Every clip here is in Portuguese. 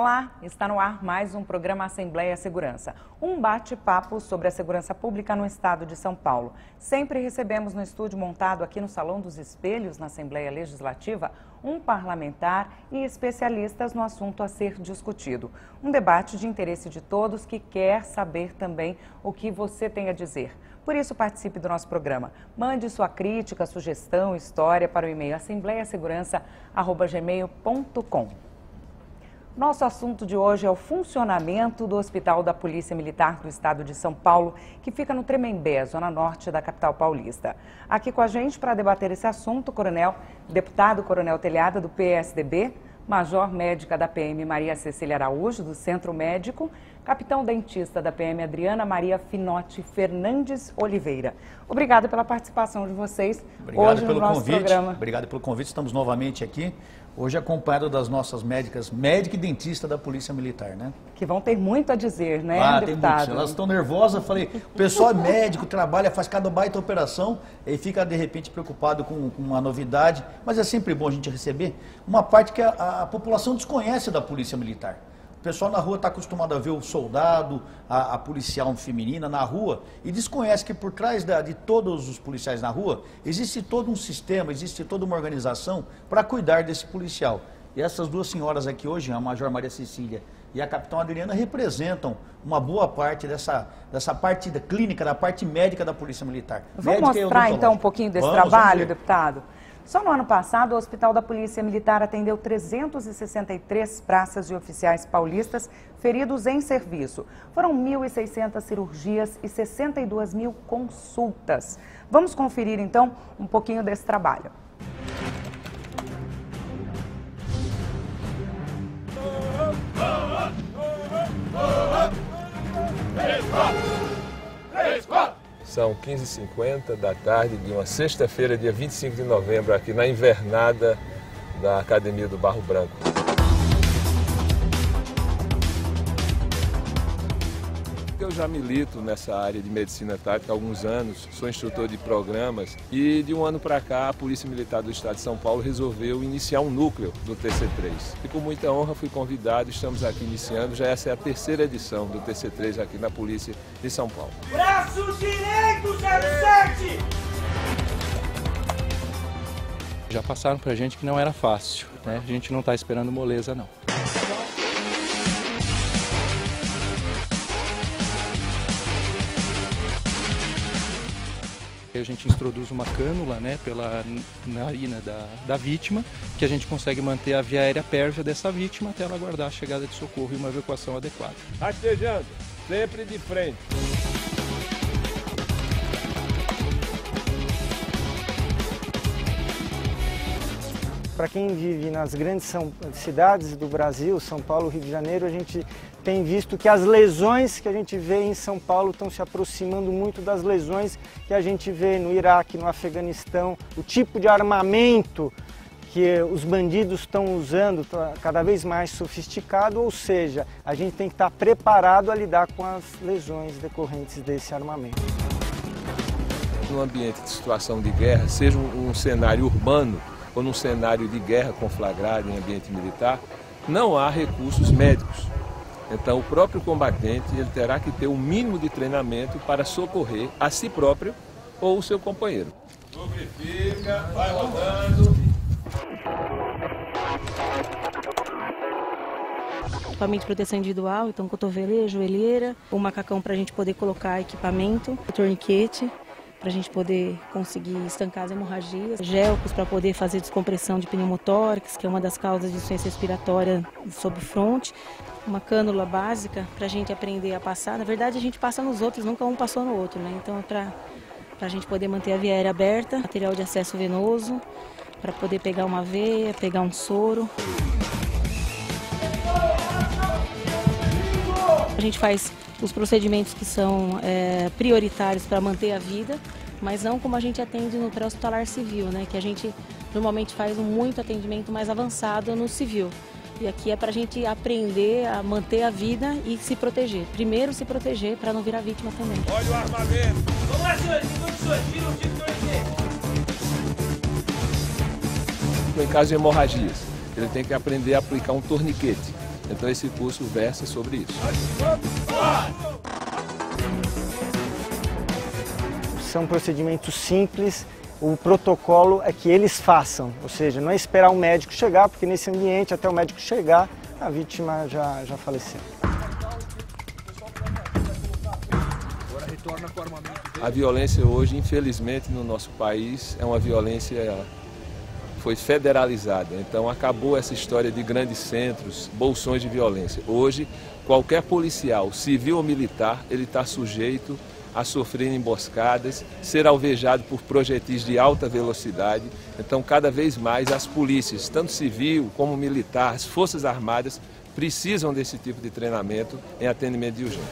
Olá, está no ar mais um programa Assembleia Segurança, um bate-papo sobre a segurança pública no estado de São Paulo. Sempre recebemos no estúdio montado aqui no Salão dos Espelhos, na Assembleia Legislativa, um parlamentar e especialistas no assunto a ser discutido. Um debate de interesse de todos que quer saber também o que você tem a dizer. Por isso, participe do nosso programa. Mande sua crítica, sugestão, história para o e-mail assembleiasegurança@gmail.com. Nosso assunto de hoje é o funcionamento do Hospital da Polícia Militar do Estado de São Paulo, que fica no Tremembé, zona norte da capital paulista. Aqui com a gente para debater esse assunto, deputado Coronel Telhada, do PSDB, Major Médica da PM Maria Cecília Araújo, do Centro Médico, Capitão Dentista da PM Adriana Maria Finotti Fernandes Oliveira. Obrigada pela participação de vocês hoje no nosso programa. Obrigado pelo convite, estamos novamente aqui. Hoje acompanhado das nossas médicas, médica e dentista da Polícia Militar, né? Que vão ter muito a dizer, né, deputado? Tem muito. Elas estão nervosas, falei, o pessoal é médico, trabalha, faz cada baita operação e fica de repente preocupado com uma novidade, mas é sempre bom a gente receber uma parte que a população desconhece da Polícia Militar. O pessoal na rua está acostumado a ver o soldado, a policial feminina na rua e desconhece que por trás de todos os policiais na rua existe todo um sistema, existe toda uma organização para cuidar desse policial. E essas duas senhoras aqui hoje, a Major Maria Cecília e a Capitão Adriana, representam uma boa parte dessa parte da clínica, da parte médica da Polícia Militar. Vamos mostrar então um pouquinho desse trabalho, deputado? Só no ano passado, o Hospital da Polícia Militar atendeu 363 praças e oficiais paulistas feridos em serviço. Foram 1.600 cirurgias e 62 mil consultas. Vamos conferir, então, um pouquinho desse trabalho. São 15h50 da tarde de uma sexta-feira, dia 25 de novembro, aqui na invernada da Academia do Barro Branco. Eu já milito nessa área de medicina tática há alguns anos, sou instrutor de programas e de um ano para cá a Polícia Militar do Estado de São Paulo resolveu iniciar um núcleo do TC3. E com muita honra fui convidado, estamos aqui iniciando, já essa é a terceira edição do TC3 aqui na Polícia de São Paulo. Braço direito, 07! Já passaram pra gente que não era fácil, né? A gente não está esperando moleza, não. A gente introduz uma cânula, né, pela narina da vítima, que a gente consegue manter a via aérea pérvia dessa vítima até ela aguardar a chegada de socorro e uma evacuação adequada. Rastejando, sempre de frente. Para quem vive nas grandes cidades do Brasil, São Paulo, Rio de Janeiro, a gente tem visto que as lesões que a gente vê em São Paulo estão se aproximando muito das lesões que a gente vê no Iraque, no Afeganistão. O tipo de armamento que os bandidos estão usando está cada vez mais sofisticado, ou seja, a gente tem que estar preparado a lidar com as lesões decorrentes desse armamento. No ambiente de situação de guerra, seja um cenário urbano, ou num cenário de guerra conflagrada em ambiente militar, não há recursos médicos. Então, o próprio combatente ele terá que ter um mínimo de treinamento para socorrer a si próprio ou o seu companheiro. Lubrifica, vai rodando. Equipamento de proteção individual, então cotoveleira, joelheira, o macacão para a gente poder colocar equipamento, o torniquete, para a gente poder conseguir estancar as hemorragias, gelcos para poder fazer descompressão de pneumotórax, que é uma das causas de insuficiência respiratória sob fronte, uma cânula básica para a gente aprender a passar. Na verdade, a gente passa nos outros, nunca um passou no outro, né? Então, para a gente poder manter a via aérea aberta, material de acesso venoso, para poder pegar uma veia, pegar um soro. A gente faz os procedimentos que são prioritários para manter a vida, mas não como a gente atende no pré-hospitalar civil, né? Que a gente normalmente faz muito atendimento mais avançado no civil. E aqui é para a gente aprender a manter a vida e se proteger. Primeiro se proteger para não virar vítima também. Olha o armamento! Vamos lá, senhores! Tira o torniquete! Em caso de hemorragias, ele tem que aprender a aplicar um torniquete. Então esse curso versa sobre isso. São procedimentos simples, o protocolo é que eles façam, ou seja, não é esperar o médico chegar, porque nesse ambiente, até o médico chegar, a vítima já faleceu. A violência hoje, infelizmente, no nosso país, é uma violência, foi federalizada. Então acabou essa história de grandes centros, bolsões de violência. Hoje, qualquer policial, civil ou militar, ele está sujeito a sofrer emboscadas, ser alvejado por projetis de alta velocidade. Então, cada vez mais, as polícias, tanto civil como militar, as forças armadas, precisam desse tipo de treinamento em atendimento de urgência.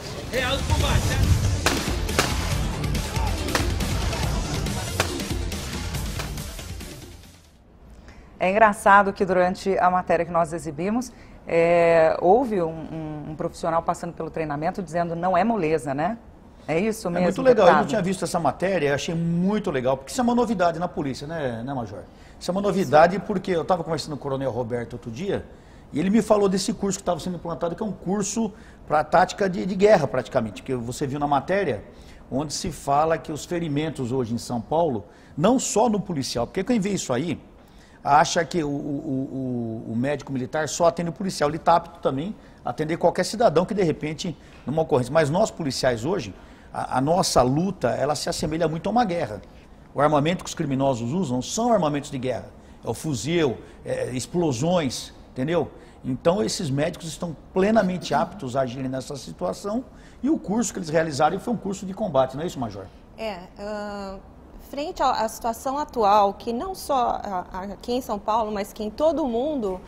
É engraçado que durante a matéria que nós exibimos, houve um profissional passando pelo treinamento dizendo não é moleza, né? É isso mesmo? É muito legal, deputado? eu não tinha visto essa matéria, achei muito legal, porque isso é uma novidade na polícia, né Major? Isso é uma novidade porque eu estava conversando com o Coronel Roberto outro dia, e ele me falou desse curso que estava sendo implantado, que é um curso para tática de guerra praticamente, porque você viu na matéria, onde se fala que os ferimentos hoje em São Paulo, não só no policial, porque quem vê isso aí, acha que o médico militar só atende o policial, ele está apto também a atender qualquer cidadão que de repente, numa ocorrência. Mas nós policiais hoje, a nossa luta, ela se assemelha muito a uma guerra. O armamento que os criminosos usam são armamentos de guerra. É o fuzil, explosões, entendeu? Então esses médicos estão plenamente aptos a agirem nessa situação e o curso que eles realizaram foi um curso de combate, não é isso, Major? Frente à situação atual, que não só aqui em São Paulo, mas que em todo o mundo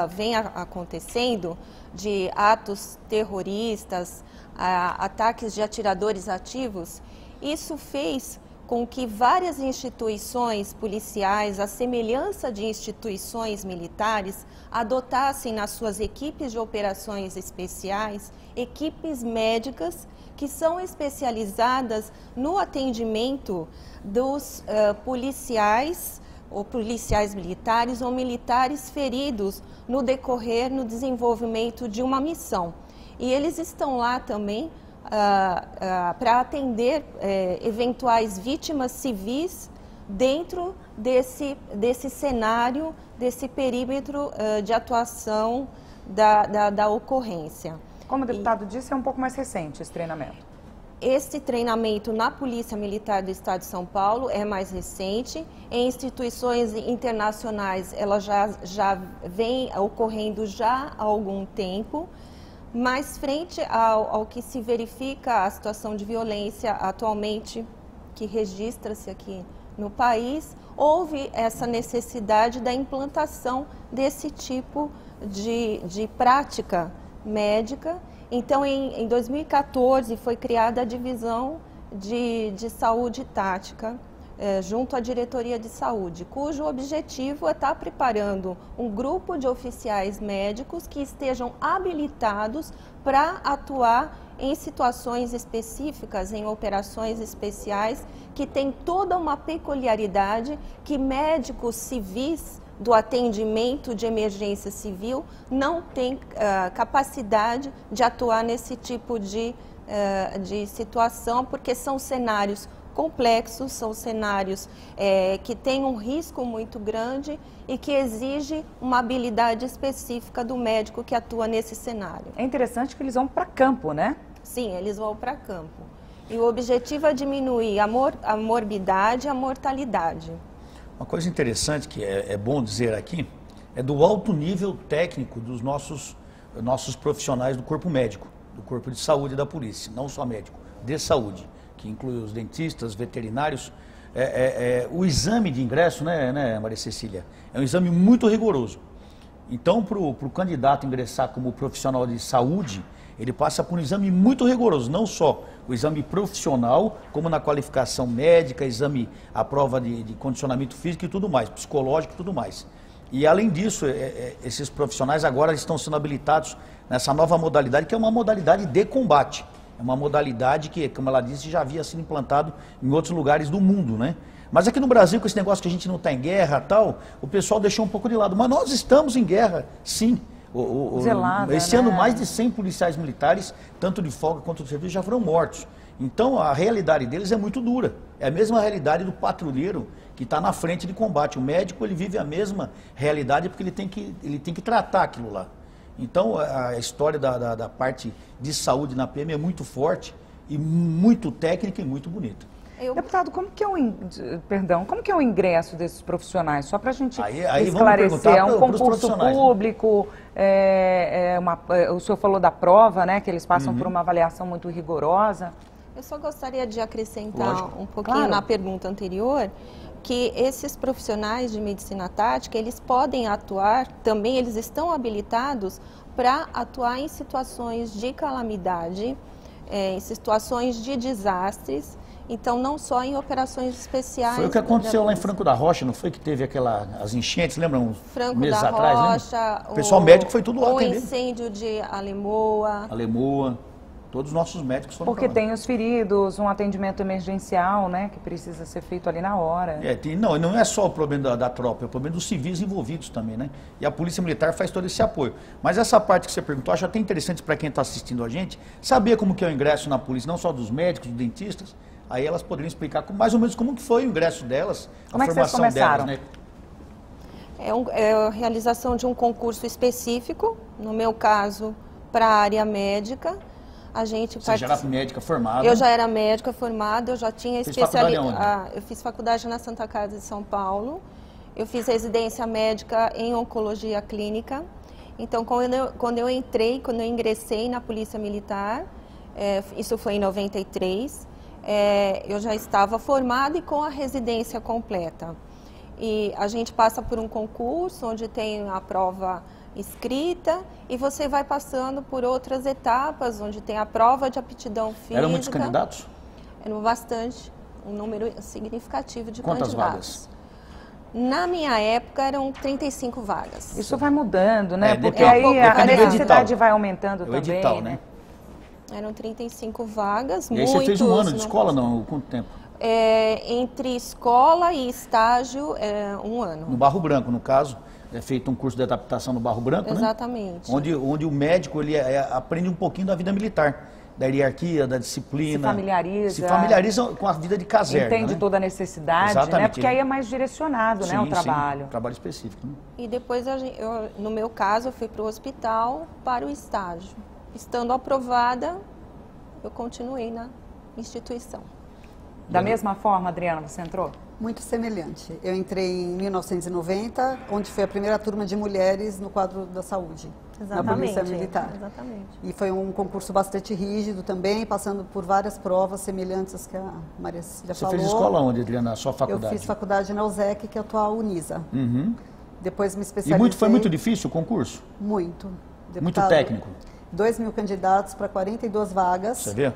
vem acontecendo, de atos terroristas, ataques de atiradores ativos, isso fez com que várias instituições policiais, à semelhança de instituições militares, adotassem nas suas equipes de operações especiais, equipes médicas que são especializadas no atendimento dos policiais, ou policiais militares, ou militares feridos no decorrer, no desenvolvimento de uma missão. E eles estão lá também para atender eventuais vítimas civis dentro desse cenário, desse perímetro de atuação da ocorrência. Como o deputado disse, é um pouco mais recente esse treinamento. Esse treinamento na Polícia Militar do Estado de São Paulo é mais recente. Em instituições internacionais, ela já vem ocorrendo já há algum tempo. Mas frente ao que se verifica a situação de violência atualmente, que registra-se aqui no país, houve essa necessidade da implantação desse tipo de prática médica. Então, em 2014, foi criada a Divisão de Saúde Tática, junto à Diretoria de Saúde, cujo objetivo é estar preparando um grupo de oficiais médicos que estejam habilitados para atuar em situações específicas, em operações especiais, que tem toda uma peculiaridade que médicos civis do atendimento de emergência civil não têm capacidade de atuar nesse tipo de situação, porque são cenários complexos, são cenários que têm um risco muito grande e que exige uma habilidade específica do médico que atua nesse cenário. É interessante que eles vão para campo, né? Sim, eles vão para campo. E o objetivo é diminuir a morbidade e a mortalidade. Uma coisa interessante que é bom dizer aqui é do alto nível técnico dos nossos profissionais do corpo médico, do corpo de saúde da polícia, não só médico, de saúde, que inclui os dentistas, veterinários. O exame de ingresso, né, Maria Cecília, é um exame muito rigoroso. Então, para o candidato ingressar como profissional de saúde, ele passa por um exame muito rigoroso, não só o exame profissional, como na qualificação médica, a prova de condicionamento físico e tudo mais, psicológico e tudo mais. E além disso, esses profissionais agora estão sendo habilitados nessa nova modalidade, que é uma modalidade de combate. É uma modalidade que, como ela disse, já havia sido implantado em outros lugares do mundo, né? Mas aqui no Brasil, com esse negócio que a gente não está em guerra e tal, o pessoal deixou um pouco de lado. Mas nós estamos em guerra, sim. Zelada, esse ano né? mais de 100 policiais militares, tanto de folga quanto de serviço, já foram mortos. Então a realidade deles é muito dura. É a mesma realidade do patrulheiro que está na frente de combate. O médico ele vive a mesma realidade porque ele tem que tratar aquilo lá. Então a história da parte de saúde na PM é muito forte e muito técnica e muito bonita. Deputado, como que é o ingresso desses profissionais? Só para a gente aí esclarecer, é um concurso público, o senhor falou da prova, né, que eles passam por uma avaliação muito rigorosa. Eu só gostaria de acrescentar um pouquinho na pergunta anterior, que esses profissionais de medicina tática, eles podem atuar, também eles estão habilitados para atuar em situações de calamidade, em situações de desastres, então não só em operações especiais. Foi o que aconteceu lá em Franco da Rocha, não foi que teve as enchentes, lembram? Franco meses da atrás, Rocha, lembra? O pessoal médico foi tudo lá o atender. incêndio de Alemoa. Todos os nossos médicos foram Porque tem os feridos, um atendimento emergencial, né, que precisa ser feito ali na hora. Não é só o problema da tropa, é o problema dos civis envolvidos também, né? E a Polícia Militar faz todo esse apoio. Mas essa parte que você perguntou, acho até interessante para quem está assistindo a gente, saber como que é o ingresso na polícia, não só dos médicos, dos dentistas, aí elas poderiam explicar mais ou menos como que foi o ingresso delas, como a formação delas, né? É a realização de um concurso específico, no meu caso, para a área médica. Você já era médica formada? Eu já era médica formada, eu já tinha especialidade. Eu fiz faculdade na Santa Casa de São Paulo, eu fiz residência médica em oncologia clínica. Então, quando eu ingressei na Polícia Militar, isso foi em 93, eu já estava formada e com a residência completa. E a gente passa por um concurso onde tem a prova escrita e você vai passando por outras etapas, onde tem a prova de aptidão física. Eram muitos candidatos? Eram bastante, um número significativo de candidatos. Quantas vagas? Na minha época eram 35 vagas. Isso vai mudando, né? Porque aí a necessidade vai aumentando também. Edital, né? Eram 35 vagas, e aí você fez um ano de escola, não? Quanto tempo? Entre escola e estágio, 1 ano. No Barro Branco, no caso? É feito um curso de adaptação no Barro Branco, Exatamente. Né? Onde o médico ele aprende um pouquinho da vida militar, da hierarquia, da disciplina. Se familiariza com a vida de caserna. Entende, né? Toda a necessidade, exatamente, né? Porque aí é mais direcionado, né, o trabalho. Sim, trabalho específico. Né? E depois, no meu caso, eu fui para o hospital para o estágio. Estando aprovada, eu continuei na instituição. Da mesma forma, Adriana, você entrou? Muito semelhante. Eu entrei em 1990, onde foi a primeira turma de mulheres no quadro da saúde, na Polícia Militar. Exatamente. E foi um concurso bastante rígido também, passando por várias provas semelhantes às que a Maria Cecília falou. Você fez escola onde, Adriana, na sua faculdade? Eu fiz faculdade na USEC, que é a atual Unisa. Depois me especializei... E foi muito difícil o concurso? Muito. Muito técnico? 2.000 candidatos para 42 vagas. Você vê?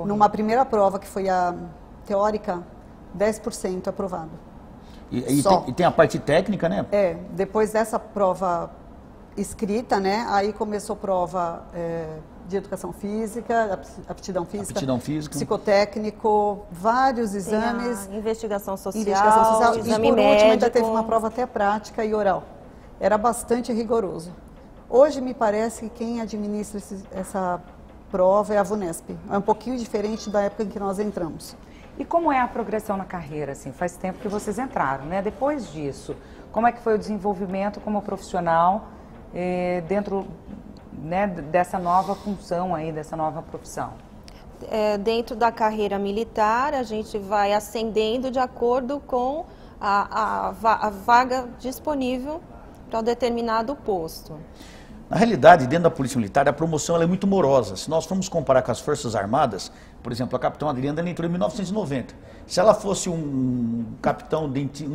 Numa primeira prova, que foi a teórica, 10% aprovado. E tem a parte técnica, né? Depois dessa prova escrita, né? Aí começou prova de educação física, aptidão física, psicotécnico, vários exames. Investigação social, exame e por último ainda teve uma prova até prática e oral. Era bastante rigoroso. Hoje me parece que quem administra essa prova é a VUNESP. É um pouquinho diferente da época em que nós entramos. E como é a progressão na carreira? Assim, faz tempo que vocês entraram, né? Depois disso, como é que foi o desenvolvimento como profissional dentro, né, dessa nova função aí, dessa nova profissão? Dentro da carreira militar, a gente vai ascendendo de acordo com a vaga disponível para um determinado posto. Na realidade, dentro da Polícia Militar, a promoção ela é muito morosa. Se nós formos comparar com as Forças Armadas, por exemplo, a Capitão Adriana ela entrou em 1990. Se ela fosse um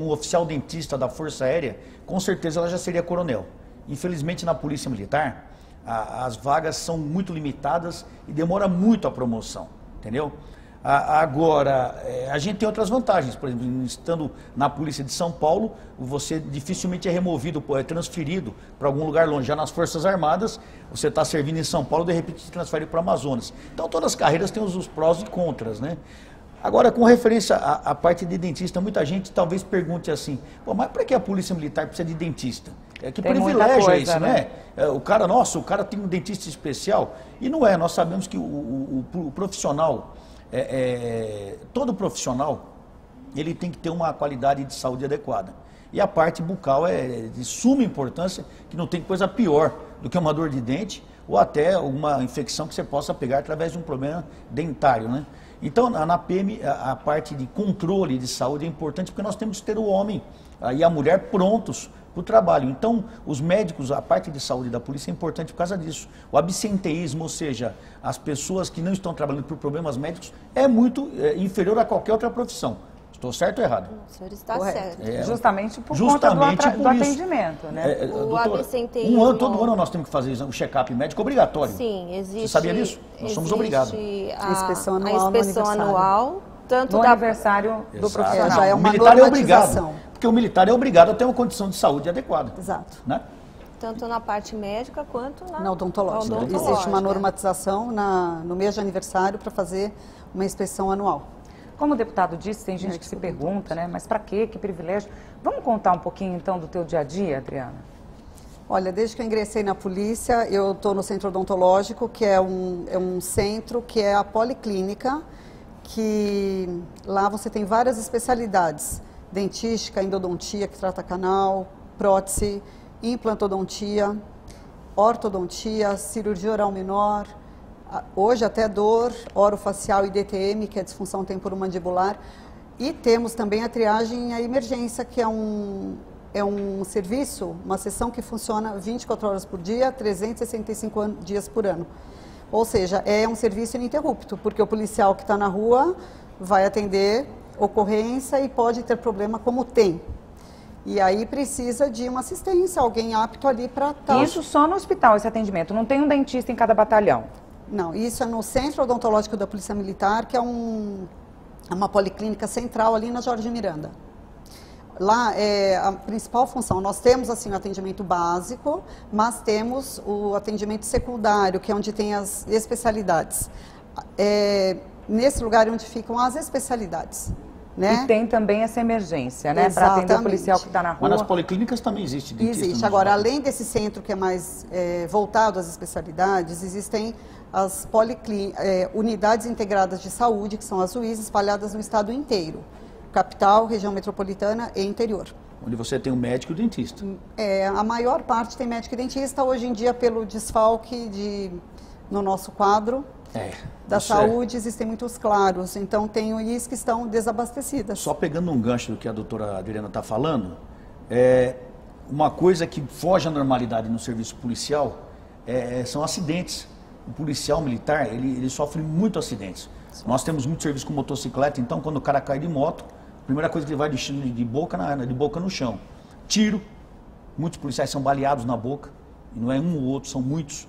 oficial dentista da Força Aérea, com certeza ela já seria coronel. Infelizmente, na Polícia Militar, as vagas são muito limitadas e demora muito a promoção, entendeu? Agora, a gente tem outras vantagens. Por exemplo, estando na Polícia de São Paulo, você dificilmente é removido, é transferido para algum lugar longe. Já nas Forças Armadas, você está servindo em São Paulo, de repente se transfere para o Amazonas. Então, todas as carreiras têm os prós e contras, né? Agora, com referência à parte de dentista, muita gente talvez pergunte assim, pô, mas para que a Polícia Militar precisa de dentista? Que privilégio é esse, né? O cara, nossa, o cara tem um dentista especial. E não é, nós sabemos que o profissional, todo profissional, ele tem que ter uma qualidade de saúde adequada. E a parte bucal é de suma importância, que não tem coisa pior do que uma dor de dente ou até uma infecção que você possa pegar através de um problema dentário, né? Então, na PM, a parte de controle de saúde é importante porque nós temos que ter o homem e a mulher prontos para o trabalho. Então, os médicos, a parte de saúde da polícia é importante por causa disso. O absenteísmo, ou seja, as pessoas que não estão trabalhando por problemas médicos, é muito inferior a qualquer outra profissão. Estou certo ou errado? O senhor está certo. Justamente por conta do atendimento, né? O absenteísmo... Todo ano nós temos que fazer o check-up médico obrigatório. Sim, existe... Você sabia disso? Nós somos obrigados. A inspeção anual, tanto no aniversário do profissional. Já é uma o militar é normatização. obrigado, porque o militar é obrigado a ter uma condição de saúde adequada. Exato. Né? Tanto na parte médica quanto na odontológica. Existe uma normatização no mês de aniversário para fazer uma inspeção anual. Como o deputado disse, tem gente que se pergunta, né? Mas para quê? Que privilégio? Vamos contar um pouquinho, então, do teu dia a dia, Adriana? Olha, desde que eu ingressei na polícia, eu estou no centro odontológico, que é um centro que é a policlínica, que lá você tem várias especialidades. Dentística, endodontia, que trata canal, prótese, implantodontia, ortodontia, cirurgia oral menor, hoje até dor orofacial e DTM, que é disfunção temporomandibular, e temos também a triagem e a emergência, que é um serviço, uma sessão que funciona 24 horas por dia, 365 dias por ano. Ou seja, é um serviço ininterrupto, porque o policial que está na rua vai atender ocorrência e pode ter problema como tem. E aí precisa de uma assistência, alguém apto ali para estar... Isso só no hospital, esse atendimento? Não tem um dentista em cada batalhão? Não, isso é no Centro Odontológico da Polícia Militar, que é uma policlínica central ali na Jorge Miranda. Lá é a principal função, nós temos assim o atendimento básico, mas temos o atendimento secundário, que é onde tem as especialidades. Nesse lugar é onde ficam as especialidades. Né? E tem também essa emergência, né? Para atender o policial que está na rua. Mas nas policlínicas também existe dentista. Existe. Agora, além desse centro que é mais voltado às especialidades, existem as unidades integradas de saúde, que são as UIs, espalhadas no estado inteiro. Capital, região metropolitana e interior. Onde você tem um médico e um dentista. A maior parte tem médico e dentista, hoje em dia pelo desfalque no nosso quadro da saúde, existem muitos claros, então tem UIs que estão desabastecidas. Só pegando um gancho do que a doutora Adriana está falando, uma coisa que foge à normalidade no serviço policial são acidentes. O policial militar, ele sofre muito acidentes. Nós temos muito serviço com motocicleta, então quando o cara cai de moto, a primeira coisa que ele vai de boca no chão. Tiro, muitos policiais são baleados na boca, e não é um ou outro, são muitos.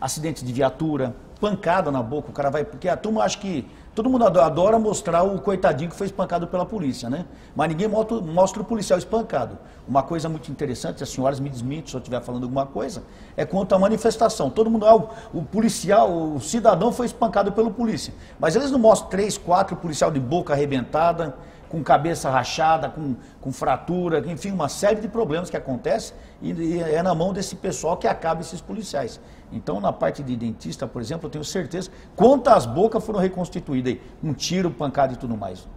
Acidentes de viatura, pancada na boca, o cara vai... Porque a turma acha que... Todo mundo adora mostrar o coitadinho que foi espancado pela polícia, né? Mas ninguém mostra o policial espancado. Uma coisa muito interessante, as senhoras me desmentem se eu estiver falando alguma coisa, é quanto à manifestação. Todo mundo, o policial, o cidadão foi espancado pelo polícia. Mas eles não mostram 3, 4 policial de boca arrebentada, com cabeça rachada, com fratura, enfim, uma série de problemas que acontecem e é na mão desse pessoal que acaba esses policiais. Então, na parte de dentista, por exemplo, eu tenho certeza quantas bocas foram reconstituídas aí, um tiro, pancada e tudo mais.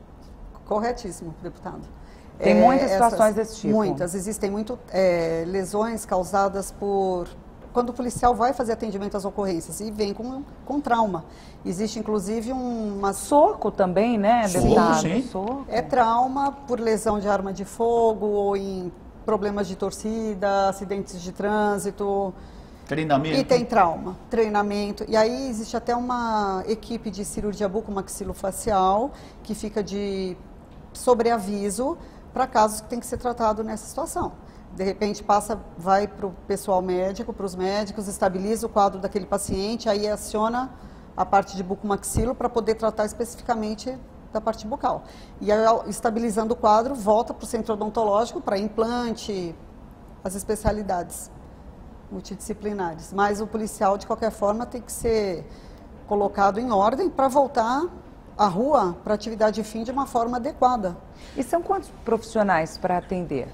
Corretíssimo, deputado. Tem muitas situações desse tipo. Muitas, existem lesões causadas por... Quando o policial vai fazer atendimento às ocorrências e vem com trauma. Existe, inclusive, soco também, né, deputado? Sim. Soco. É trauma por lesão de arma de fogo ou em problemas de torcida, acidentes de trânsito. Treinamento. E tem trauma, treinamento. E aí existe até uma equipe de cirurgia bucomaxilofacial que fica de sobreaviso para casos que tem que ser tratado nessa situação. De repente vai para o pessoal médico, para os médicos, estabiliza o quadro daquele paciente, aí aciona a parte de bucomaxilo para poder tratar especificamente da parte bucal. E aí, estabilizando o quadro, volta para o centro odontológico para implante, as especialidades multidisciplinares. Mas o policial, de qualquer forma, tem que ser colocado em ordem para voltar a rua para atividade fim de uma forma adequada. E são quantos profissionais para atender?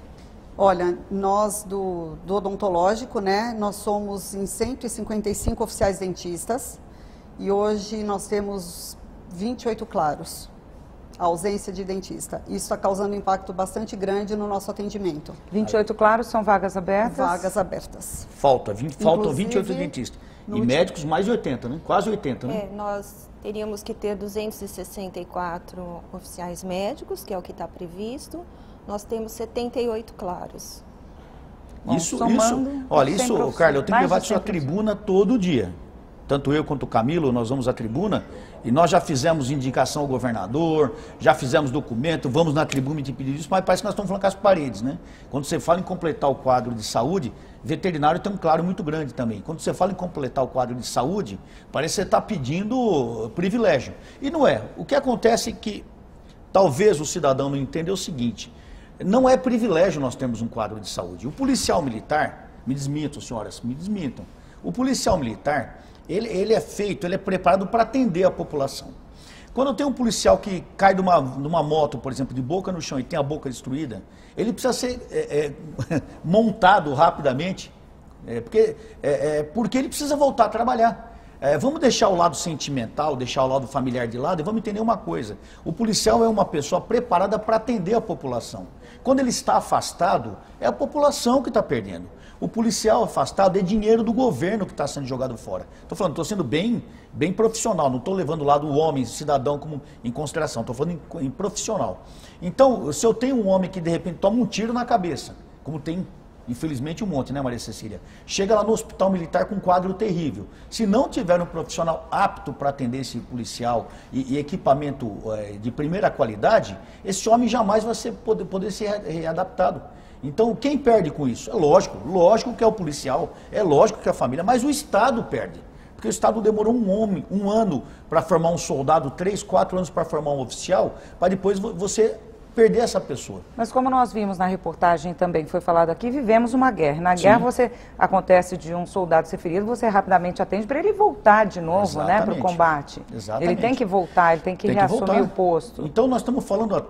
Olha, nós do odontológico, né, nós somos em 155 oficiais dentistas e hoje nós temos 28 claros, a ausência de dentista. Isso está causando um impacto bastante grande no nosso atendimento. 28 claros são vagas abertas? Vagas abertas. Faltam 28 dentistas. E médicos mais de 80, né? Quase 80, né? Nós teríamos que ter 264 oficiais médicos, que é o que está previsto. Nós temos 78 claros. Bom, olha, Carla, eu tenho que levar isso à tribuna todo dia. Tanto eu quanto o Camilo, nós vamos à tribuna e nós já fizemos indicação ao governador, já fizemos documento, vamos na tribuna de pedir isso, mas parece que nós estamos falando com as paredes, né? Quando você fala em completar o quadro de saúde, veterinário tem um claro muito grande também. Quando você fala em completar o quadro de saúde, parece que você está pedindo privilégio. E não é. O que acontece é que talvez o cidadão não entenda é o seguinte, não é privilégio nós termos um quadro de saúde. O policial militar, me desmintam, senhoras, me desmintam, o policial militar, ele é preparado para atender a população. Quando tem um policial que cai de uma moto, por exemplo, de boca no chão e tem a boca destruída, ele precisa ser montado rapidamente, porque ele precisa voltar a trabalhar. Vamos deixar o lado sentimental, deixar o lado familiar de lado e vamos entender uma coisa. O policial é uma pessoa preparada para atender a população. Quando ele está afastado, é a população que está perdendo. O policial afastado é dinheiro do governo que está sendo jogado fora. Estou sendo bem profissional, não estou levando o lado do homem, cidadão, como em consideração, estou falando em profissional. Então, se eu tenho um homem que de repente toma um tiro na cabeça, como tem infelizmente um monte, né, Maria Cecília? Chega lá no hospital militar com um quadro terrível. Se não tiver um profissional apto para atender esse policial e equipamento de primeira qualidade, esse homem jamais vai poder ser readaptado. Então, quem perde com isso? É lógico que é o policial, é lógico que é a família, mas o Estado perde. Porque o Estado demorou um ano para formar um soldado, 3, 4 anos para formar um oficial, para depois você perder essa pessoa. Mas como nós vimos na reportagem também, foi falado aqui, vivemos uma guerra. Na guerra, acontece de um soldado ser ferido, você rapidamente atende para ele voltar de novo, né, para o combate. Exatamente. Ele tem que voltar, ele tem que reassumir o posto. Então nós estamos falando nós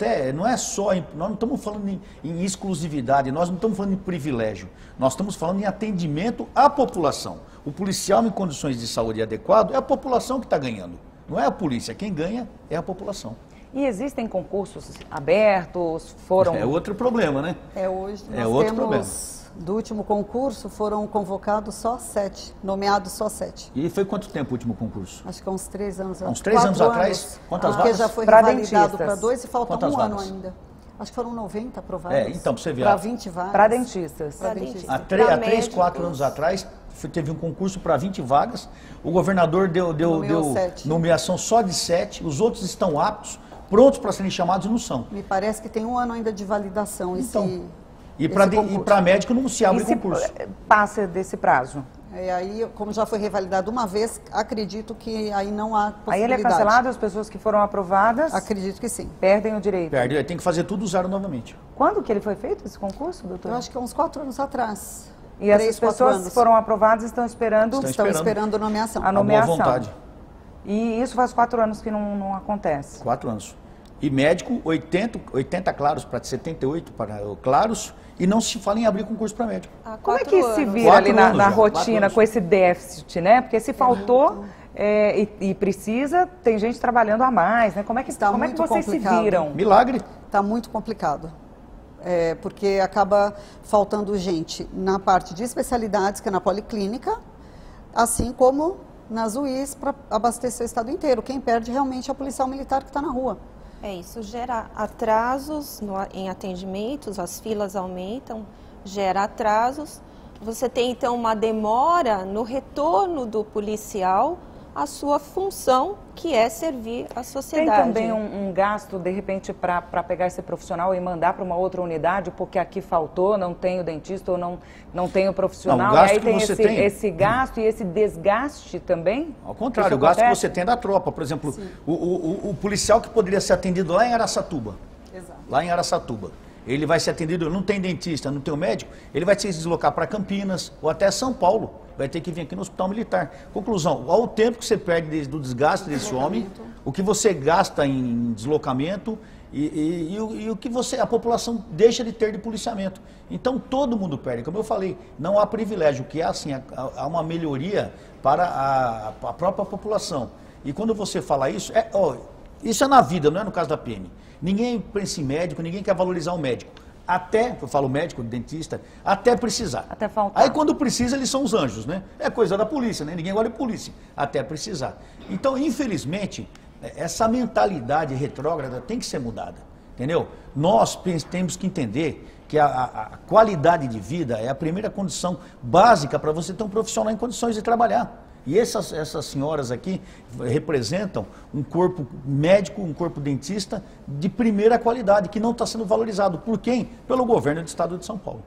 não estamos falando em exclusividade, nós não estamos falando em privilégio, nós estamos falando em atendimento à população. O policial em condições de saúde adequado é a população que está ganhando, não é a polícia, quem ganha é a população. E existem concursos abertos? É outro problema, né? Hoje nós temos, do último concurso, foram convocados só 7, nomeados só 7. E foi quanto tempo o último concurso? Acho que há uns 3 anos atrás. Uns 3 anos atrás? Quantas vagas? Porque já foi revalidado para 2 e falta um ano ainda. Acho que foram 90 aprovados. Então, para você ver. Para 20 vagas. Para dentistas. Há 3, 4 anos atrás, teve um concurso para 20 vagas. O governador deu nomeação só de 7, os outros estão aptos, prontos para serem chamados e não são. Me parece que tem um ano ainda de validação e para médico não se abre concurso. Passa desse prazo. E aí, como já foi revalidado uma vez, acredito que aí não há possibilidade. Aí ele é cancelado, as pessoas que foram aprovadas? Acredito que sim. Perdem o direito? Perde, tem que fazer tudo zero novamente. Quando que ele foi feito, esse concurso, doutor? Eu acho que há uns 4 anos atrás. E essas pessoas que foram aprovadas estão esperando? Estão esperando a nomeação. A nomeação. Boa vontade. E isso faz 4 anos que não acontece? 4 anos. E médico, 80 claros para 78 para claros, e não se fala em abrir concurso para médico. Como é que se vira ali na rotina com esse déficit, né? Porque se faltou e precisa, tem gente trabalhando a mais, né? Como é que vocês se viram? Milagre. Está muito complicado. Porque acaba faltando gente na parte de especialidades, que é na policlínica, assim como nas UIs para abastecer o estado inteiro. Quem perde realmente é o policial militar que está na rua. Isso gera atrasos em atendimentos, as filas aumentam, gera atrasos. Você tem então uma demora no retorno do policial à sua função, que é servir a sociedade. Tem também um gasto, de repente, para pegar esse profissional e mandar para uma outra unidade, porque aqui faltou, não tem o dentista ou não tem o profissional, não, o e aí tem esse gasto e esse desgaste também? Ao contrário, o gasto que você tem da tropa. Por exemplo, o policial que poderia ser atendido lá em Araçatuba. Exato. Lá em Araçatuba. Ele vai ser atendido, não tem dentista, não tem o médico, ele vai se deslocar para Campinas ou até São Paulo. Vai ter que vir aqui no hospital militar. Conclusão, olha o tempo que você perde do desgaste desse homem, o que você gasta em deslocamento e o que a população deixa de ter de policiamento. Então todo mundo perde. Como eu falei, não há privilégio, o que há assim, há uma melhoria para a própria população. E quando você fala isso, isso é na vida, não é no caso da PM. Ninguém pensa em médico, ninguém quer valorizar o médico. Até, eu falo médico, dentista, até precisar. Até faltar. Aí quando precisa, eles são os anjos, né? É coisa da polícia, né? Ninguém gosta de polícia, até precisar. Então, infelizmente, essa mentalidade retrógrada tem que ser mudada, entendeu? Nós temos que entender que a qualidade de vida é a primeira condição básica para você ter um profissional em condições de trabalhar. E essas senhoras aqui representam um corpo médico, um corpo dentista de primeira qualidade, que não está sendo valorizado. Por quem? Pelo governo do estado de São Paulo.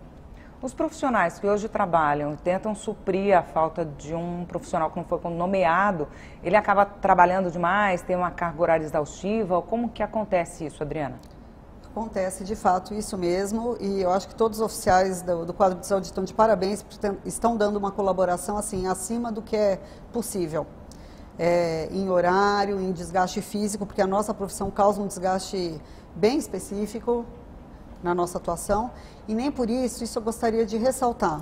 Os profissionais que hoje trabalham e tentam suprir a falta de um profissional que não foi nomeado, ele acaba trabalhando demais, tem uma carga horária exaustiva? Como que acontece isso, Adriana? Acontece, de fato, isso mesmo, e eu acho que todos os oficiais do quadro de saúde estão de parabéns, porque estão dando uma colaboração assim, acima do que é possível. Em horário, em desgaste físico, porque a nossa profissão causa um desgaste bem específico na nossa atuação, e nem por isso eu gostaria de ressaltar.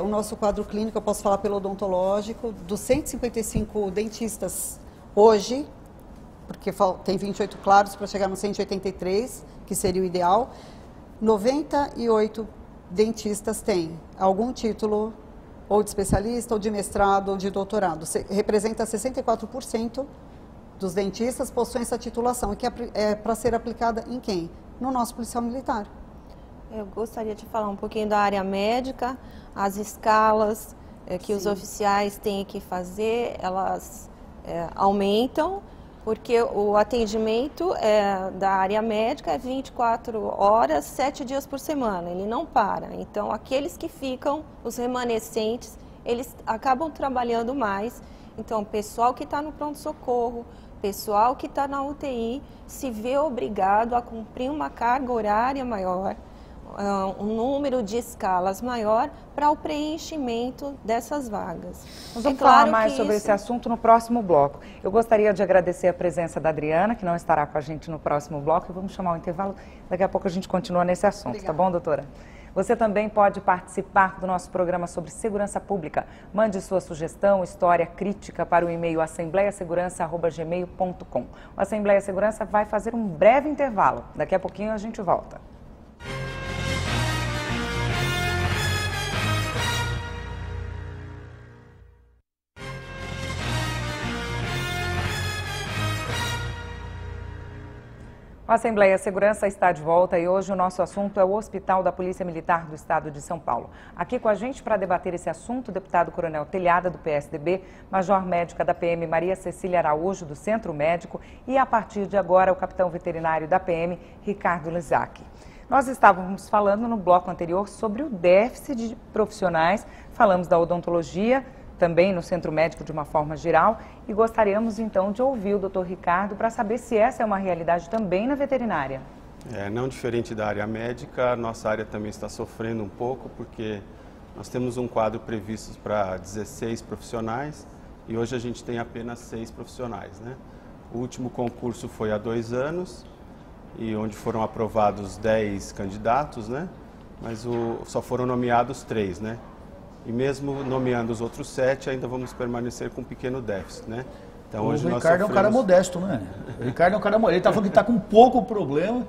O nosso quadro clínico, eu posso falar pelo odontológico, dos 155 dentistas hoje, porque tem 28 claros para chegar nos 183, que seria o ideal, 98 dentistas têm algum título ou de especialista, ou de mestrado, ou de doutorado. Representa 64% dos dentistas possuem essa titulação, e que é para ser aplicada em quem? No nosso policial militar. Eu gostaria de falar um pouquinho da área médica, as escalas que os oficiais têm que fazer, elas aumentam, porque o atendimento da área médica é 24 horas, 7 dias por semana, ele não para. Então, aqueles que ficam, os remanescentes, eles acabam trabalhando mais. Então, o pessoal que está no pronto-socorro, pessoal que está na UTI, se vê obrigado a cumprir uma carga horária maior, um número de escalas maior para o preenchimento dessas vagas. Nós vamos falar mais sobre esse assunto no próximo bloco. Eu gostaria de agradecer a presença da Adriana, que não estará com a gente no próximo bloco, e vamos chamar o intervalo. Daqui a pouco a gente continua nesse assunto. Obrigada. Tá bom, doutora? Você também pode participar do nosso programa sobre segurança pública. Mande sua sugestão, história, crítica para o e-mail assembleiasegurança@gmail.com. O Assembleia Segurança vai fazer um breve intervalo. Daqui a pouquinho a gente volta. A Assembleia Segurança está de volta e hoje o nosso assunto é o Hospital da Polícia Militar do Estado de São Paulo. Aqui com a gente para debater esse assunto, o deputado Coronel Telhada, do PSDB, Major Médica da PM Maria Cecília Araújo, do Centro Médico, e a partir de agora o capitão veterinário da PM, Ricardo Lizac. Nós estávamos falando no bloco anterior sobre o déficit de profissionais, falamos da odontologia, também no Centro Médico de uma forma geral, e gostaríamos então de ouvir o doutor Ricardo para saber se essa é uma realidade também na veterinária. Não diferente da área médica, nossa área também está sofrendo um pouco, porque nós temos um quadro previsto para 16 profissionais e hoje a gente tem apenas 6 profissionais, né? O último concurso foi há 2 anos, e onde foram aprovados 10 candidatos, né? Mas só foram nomeados 3, né? E mesmo nomeando os outros 7, ainda vamos permanecer com um pequeno déficit, né? Então, hoje o Ricardo é um cara modesto, né? O Ricardo é um cara modesto. Ele está falando que está com pouco problema.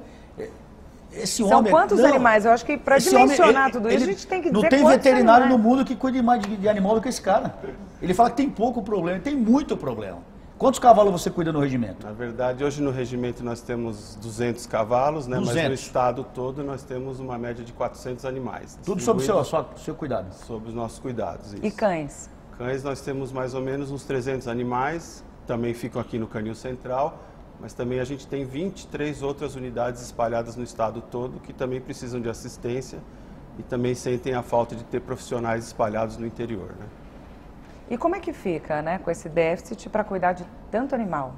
Esse São quantos animais? Eu acho que para dimensionar tudo isso, a gente tem que dizer não tem veterinário no mundo que cuide mais de animal do que esse cara. Ele fala que tem pouco problema, tem muito problema. Quantos cavalos você cuida no regimento? Na verdade, hoje no regimento nós temos 200 cavalos, né? 200. Mas no estado todo nós temos uma média de 400 animais. Tudo sob o seu cuidado? Sob os nossos cuidados, isso. E cães? Cães nós temos mais ou menos uns 300 animais, também ficam aqui no Canil Central, mas também a gente tem 23 outras unidades espalhadas no estado todo que também precisam de assistência e também sentem a falta de ter profissionais espalhados no interior, né? E como é que fica, né, com esse déficit para cuidar de tanto animal?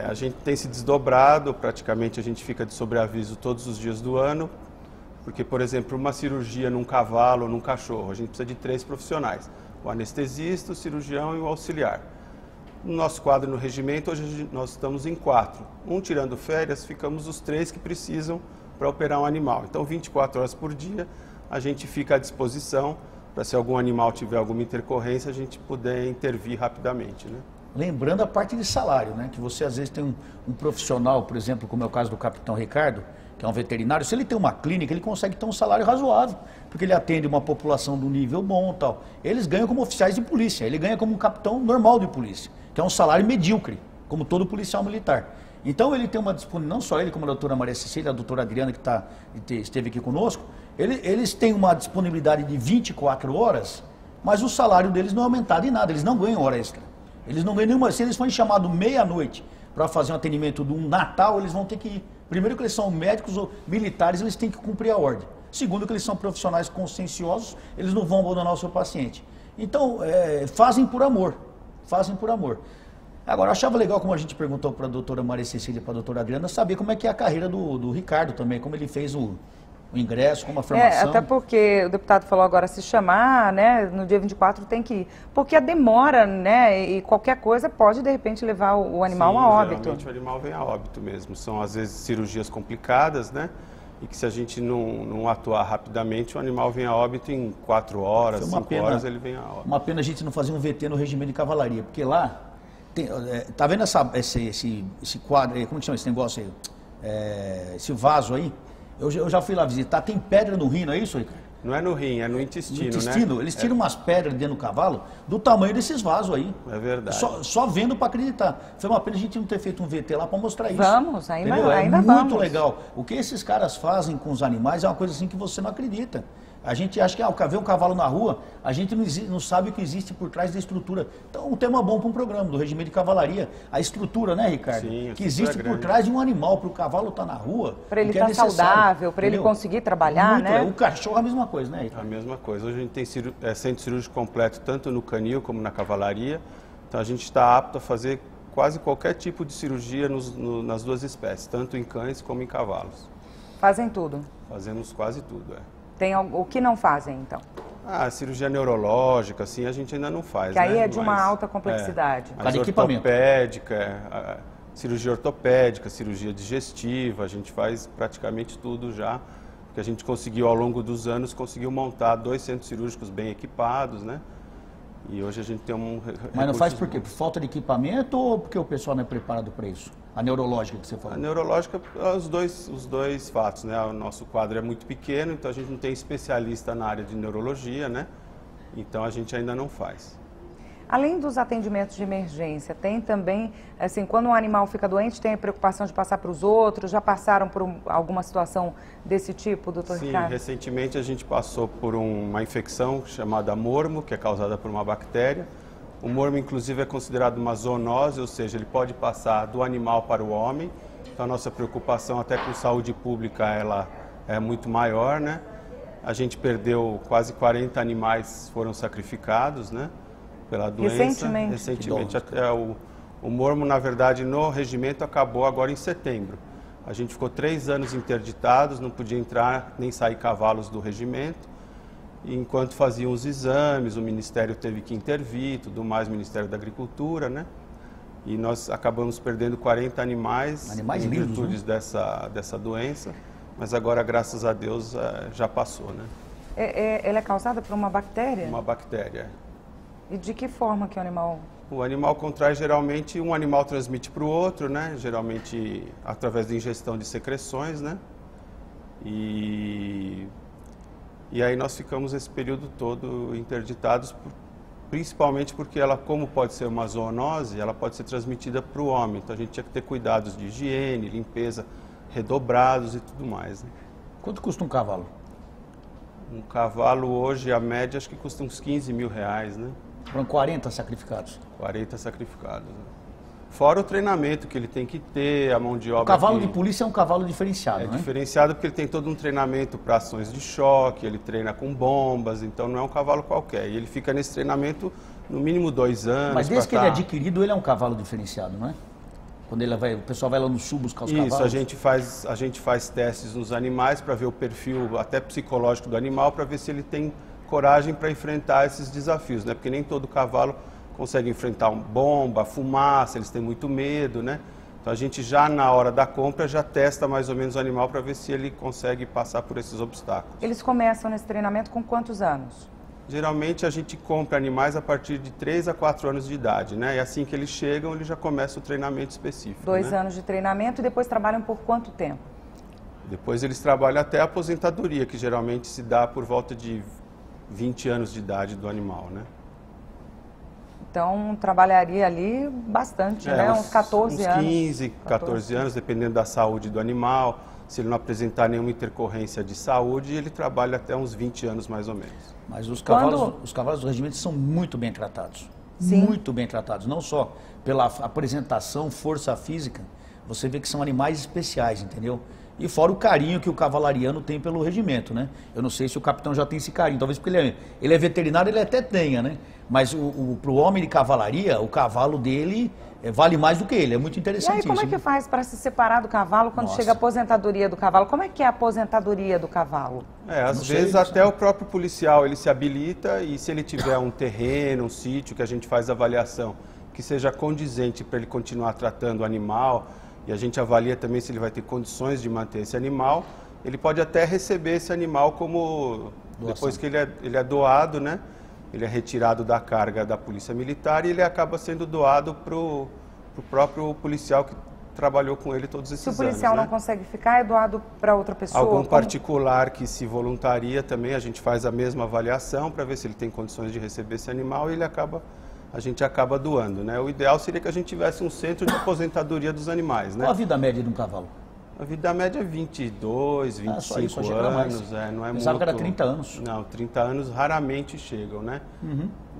A gente tem se desdobrado, praticamente a gente fica de sobreaviso todos os dias do ano, porque, por exemplo, uma cirurgia num cavalo ou num cachorro, a gente precisa de 3 profissionais, o anestesista, o cirurgião e o auxiliar. No nosso quadro no regimento, hoje nós estamos em 4. Um tirando férias, ficamos os 3 que precisam para operar um animal. Então, 24 horas por dia, a gente fica à disposição para, se algum animal tiver alguma intercorrência, a gente puder intervir rapidamente, né? Lembrando a parte de salário, né? Que você às vezes tem um profissional, por exemplo, como é o caso do capitão Ricardo, que é um veterinário, se ele tem uma clínica, ele consegue ter um salário razoável, porque ele atende uma população do nível bom e tal. Eles ganham como oficiais de polícia, ele ganha como um capitão normal de polícia, que é um salário medíocre, como todo policial militar. Então ele tem uma disponibilidade, não só ele, como a doutora Maria Cecília, a doutora Adriana, que esteve aqui conosco, eles têm uma disponibilidade de 24 horas, mas o salário deles não é aumentado em nada, eles não ganham hora extra. Eles não ganham nenhuma. Se eles forem chamados meia-noite para fazer um atendimento de um Natal, eles vão ter que ir. Primeiro que eles são médicos ou militares, eles têm que cumprir a ordem. Segundo que eles são profissionais conscienciosos, eles não vão abandonar o seu paciente. Então, fazem por amor. Fazem por amor. Agora, eu achava legal, como a gente perguntou para a doutora Maria Cecília e para a doutora Adriana, saber como é que é a carreira do Ricardo também, como ele fez o ingresso, como a formação. Até porque o deputado falou agora, se chamar, né, no dia 24 tem que ir. Porque a demora, né, e qualquer coisa pode, de repente, levar o animal a óbito. Geralmente o animal vem a óbito mesmo. São, às vezes, cirurgias complicadas, né? E que se a gente não atuar rapidamente, o animal vem a óbito em 4 horas, 5 horas, ele vem a óbito. Uma pena a gente não fazer um VT no regimento de cavalaria, porque lá, tá vendo esse quadro aí, como que chama esse negócio aí? Esse vaso aí? Eu já fui lá visitar, tem pedra no rim, não é isso, Ricardo? Não é no rim, é no intestino, né? Eles tiram umas pedras dentro do cavalo do tamanho desses vasos aí. É verdade. Só vendo para acreditar. Foi uma pena a gente não ter feito um VT lá para mostrar isso. Vamos, ainda vamos. É muito legal. O que esses caras fazem com os animais é uma coisa assim que você não acredita. A gente acha que ver um cavalo na rua, a gente não sabe o que existe por trás da estrutura. Então, um tema bom para um programa do regimento de cavalaria. A estrutura, né, Ricardo? Sim, que existe por trás de um animal, para o cavalo estar na rua. Para ele estar saudável, para ele conseguir trabalhar, né? O cachorro é a mesma coisa, né, Ricardo? A mesma coisa. Hoje a gente tem centro cirúrgico completo, tanto no canil como na cavalaria. Então, a gente está apto a fazer quase qualquer tipo de cirurgia nas duas espécies, tanto em cães como em cavalos. Fazem tudo? Fazemos quase tudo, Tem o que não fazem, então? Cirurgia neurológica, assim, a gente ainda não faz, que aí é de uma alta complexidade. Mas ortopédica, cirurgia ortopédica, cirurgia digestiva, a gente faz praticamente tudo já, porque a gente conseguiu, ao longo dos anos, conseguiu montar 2 centros cirúrgicos bem equipados, né? E hoje a gente tem Mas não faz por quê? Por falta de equipamento ou porque o pessoal não é preparado para isso? A neurológica que você falou? A neurológica, os dois fatos, né? O nosso quadro é muito pequeno, então a gente não tem especialista na área de neurologia, né? Então a gente ainda não faz. Além dos atendimentos de emergência, tem também, assim, quando um animal fica doente, tem a preocupação de passar para os outros? Já passaram por alguma situação desse tipo, doutor Ricardo? Sim, recentemente a gente passou por uma infecção chamada mormo, que é causada por uma bactéria. O mormo, inclusive, é considerado uma zoonose, ou seja, ele pode passar do animal para o homem. Então, a nossa preocupação até com saúde pública, ela é muito maior, né? A gente perdeu quase 40 animais, foram sacrificados, né? Pela doença. Recentemente. O mormo, na verdade, no regimento acabou agora em setembro. A gente ficou 3 anos interditados, não podia entrar nem sair cavalos do regimento. E enquanto faziam os exames, o Ministério teve que intervir, tudo mais, o Ministério da Agricultura, né? E nós acabamos perdendo 40 animais em virtudes dessa doença. Mas agora, graças a Deus, já passou, né? Ela é causada por uma bactéria? Uma bactéria. E de que forma que o animal... O animal contrai, geralmente, um animal transmite para o outro, né? Geralmente através da ingestão de secreções, né? E aí nós ficamos esse período todo interditados, principalmente porque ela, como pode ser uma zoonose, ela pode ser transmitida para o homem. Então a gente tinha que ter cuidados de higiene, limpeza, redobrados e tudo mais, né? Quanto custa um cavalo? Um cavalo hoje, a média, acho que custa uns 15 mil reais, né? Foram 40 sacrificados? 40 sacrificados. Né? Fora o treinamento que ele tem que ter, a mão de obra... O cavalo de polícia é um cavalo diferenciado, né? É diferenciado porque ele tem todo um treinamento para ações de choque, ele treina com bombas, então não é um cavalo qualquer. E ele fica nesse treinamento no mínimo 2 anos. Mas desde que ele é adquirido, ele é um cavalo diferenciado, não é? Quando o pessoal vai lá no sul buscar os cavalos? Isso, a gente faz testes nos animais para ver o perfil até psicológico do animal, para ver se ele tem coragem para enfrentar esses desafios, né? Porque nem todo cavalo conseguem enfrentar uma bomba, fumaça, eles têm muito medo, né? Então a gente já na hora da compra já testa mais ou menos o animal para ver se ele consegue passar por esses obstáculos. Eles começam nesse treinamento com quantos anos? Geralmente a gente compra animais a partir de 3 a 4 anos de idade, né? E assim que eles chegam, eles já começam o treinamento específico. 2 né? anos de treinamento e depois trabalham por quanto tempo? Depois eles trabalham até a aposentadoria, que geralmente se dá por volta de 20 anos de idade do animal, né? Então, trabalharia ali bastante, né? Uns 14 anos. Uns 15, 14 anos, dependendo da saúde do animal. Se ele não apresentar nenhuma intercorrência de saúde, ele trabalha até uns 20 anos mais ou menos. Mas os cavalos do regimento são muito bem tratados. Sim. Muito bem tratados. Não só pela apresentação, força física, você vê que são animais especiais, entendeu? E fora o carinho que o cavalariano tem pelo regimento, né? Eu não sei se o capitão já tem esse carinho, talvez porque ele é veterinário, ele até tenha, né? Mas pro homem de cavalaria, o cavalo dele vale mais do que ele, é muito interessante isso. E aí, como é que faz para se separar do cavalo quando chega a aposentadoria do cavalo? Como é que é a aposentadoria do cavalo? Às vezes até o próprio policial, ele se habilita e se ele tiver um terreno, um sítio que a gente faz avaliação, que seja condizente para ele continuar tratando o animal, e a gente avalia também se ele vai ter condições de manter esse animal, ele pode até receber esse animal como, depois que ele é doado, né? Ele é retirado da carga da polícia militar e ele acaba sendo doado para o próprio policial que trabalhou com ele todos esses anos. Se o policial não consegue ficar, é doado para outra pessoa? Algum particular que se voluntaria também, a gente faz a mesma avaliação para ver se ele tem condições de receber esse animal e a gente acaba doando, né? O ideal seria que a gente tivesse um centro de aposentadoria dos animais, né? Qual a vida média de um cavalo? A vida média é 22, 25 anos, não é muito. Pensava que era 30 anos. Não, 30 anos raramente chegam, né?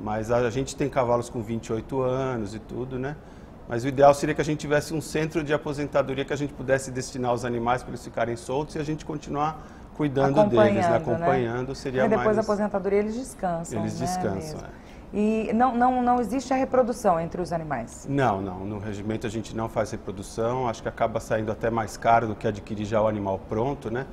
Mas a gente tem cavalos com 28 anos e tudo, né? Mas o ideal seria que a gente tivesse um centro de aposentadoria que a gente pudesse destinar os animais para eles ficarem soltos e a gente continuar cuidando deles, né? Acompanhando, seria mais... E depois da aposentadoria eles descansam, Eles descansam, E não existe a reprodução entre os animais? Não. No regimento a gente não faz reprodução. Acho que acaba saindo até mais caro do que adquirir já o animal pronto, né?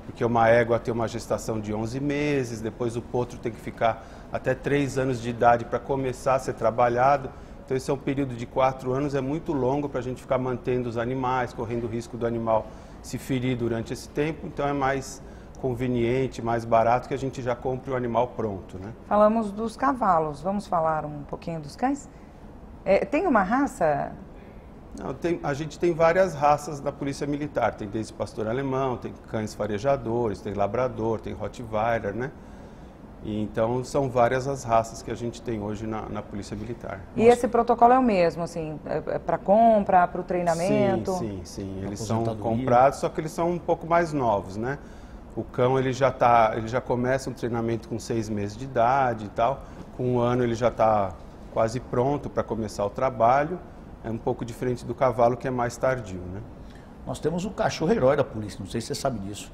Porque uma égua tem uma gestação de 11 meses, depois o potro tem que ficar até 3 anos de idade para começar a ser trabalhado. Então esse é um período de 4 anos, é muito longo para a gente ficar mantendo os animais, correndo o risco do animal se ferir durante esse tempo. Então é mais conveniente, mais barato que a gente já compre o animal pronto, né? Falamos dos cavalos, vamos falar um pouquinho dos cães? Tem uma raça? Não, a gente tem várias raças da polícia militar, tem desde pastor alemão, tem cães farejadores, tem labrador, tem rottweiler, né? E então são várias as raças que a gente tem hoje na polícia militar. E esse protocolo é o mesmo, assim, para compra, para o treinamento? Sim. Eles são comprados, só que eles são um pouco mais novos, né? O cão ele já começa um treinamento com 6 meses de idade e tal. Com 1 ano ele já está quase pronto para começar o trabalho. É um pouco diferente do cavalo, que é mais tardio, né? Nós temos o cachorro herói da polícia, não sei se você sabe disso.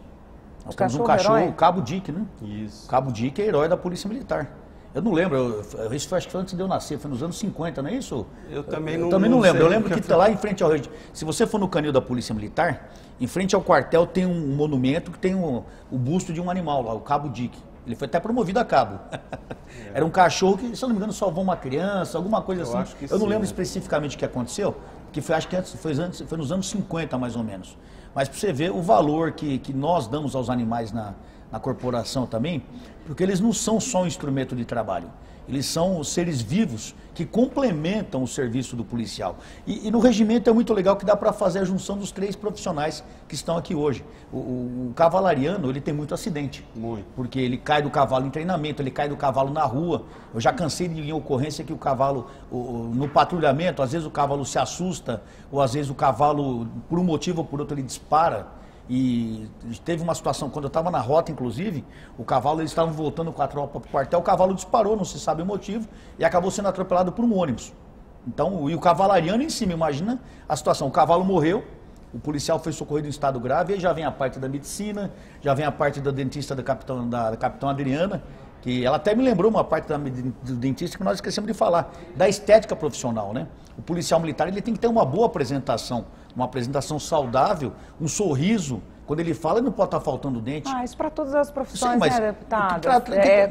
Nós temos um cachorro, o Cabo Dick, né? Isso. Cabo Dick é herói da polícia militar. Eu não lembro, isso foi, acho que foi antes de eu nascer, foi nos anos 50, não é isso? Eu também não lembro. Eu lembro que lá em frente ao... Se você for no canil da Polícia Militar, em frente ao quartel tem um monumento que tem o busto de um animal lá, o Cabo Dick. Ele foi até promovido a cabo. Era um cachorro que, se eu não me engano, salvou uma criança, alguma coisa assim. Acho que eu não lembro especificamente o que aconteceu, porque foi, acho que foi nos anos 50, mais ou menos. Mas para você ver o valor que nós damos aos animais na corporação também, porque eles não são só um instrumento de trabalho. Eles são seres vivos que complementam o serviço do policial. E no regimento é muito legal que dá para fazer a junção dos 3 profissionais que estão aqui hoje. O cavalariano, ele tem muito acidente. Muito. Porque ele cai do cavalo em treinamento, ele cai do cavalo na rua. Eu já cansei de ir em ocorrência que o cavalo, no patrulhamento, às vezes o cavalo se assusta, ou às vezes o cavalo, por um motivo ou por outro, ele dispara. E teve uma situação, quando eu estava na rota, inclusive, o cavalo, eles estavam voltando com a tropa para o quartel, o cavalo disparou, não se sabe o motivo, e acabou sendo atropelado por um ônibus. Então, e o cavalariano em cima, imagina a situação, o cavalo morreu, o policial foi socorrido em estado grave, aí já vem a parte da medicina, já vem a parte da dentista da capitã Adriana, que ela até me lembrou uma parte do dentista que nós esquecemos de falar, da estética profissional, né? O policial militar, ele tem que ter uma boa apresentação, uma apresentação saudável, um sorriso Quando ele fala, ele não pode estar faltando dente. Isso para todas as profissões, sim, mas né, deputado?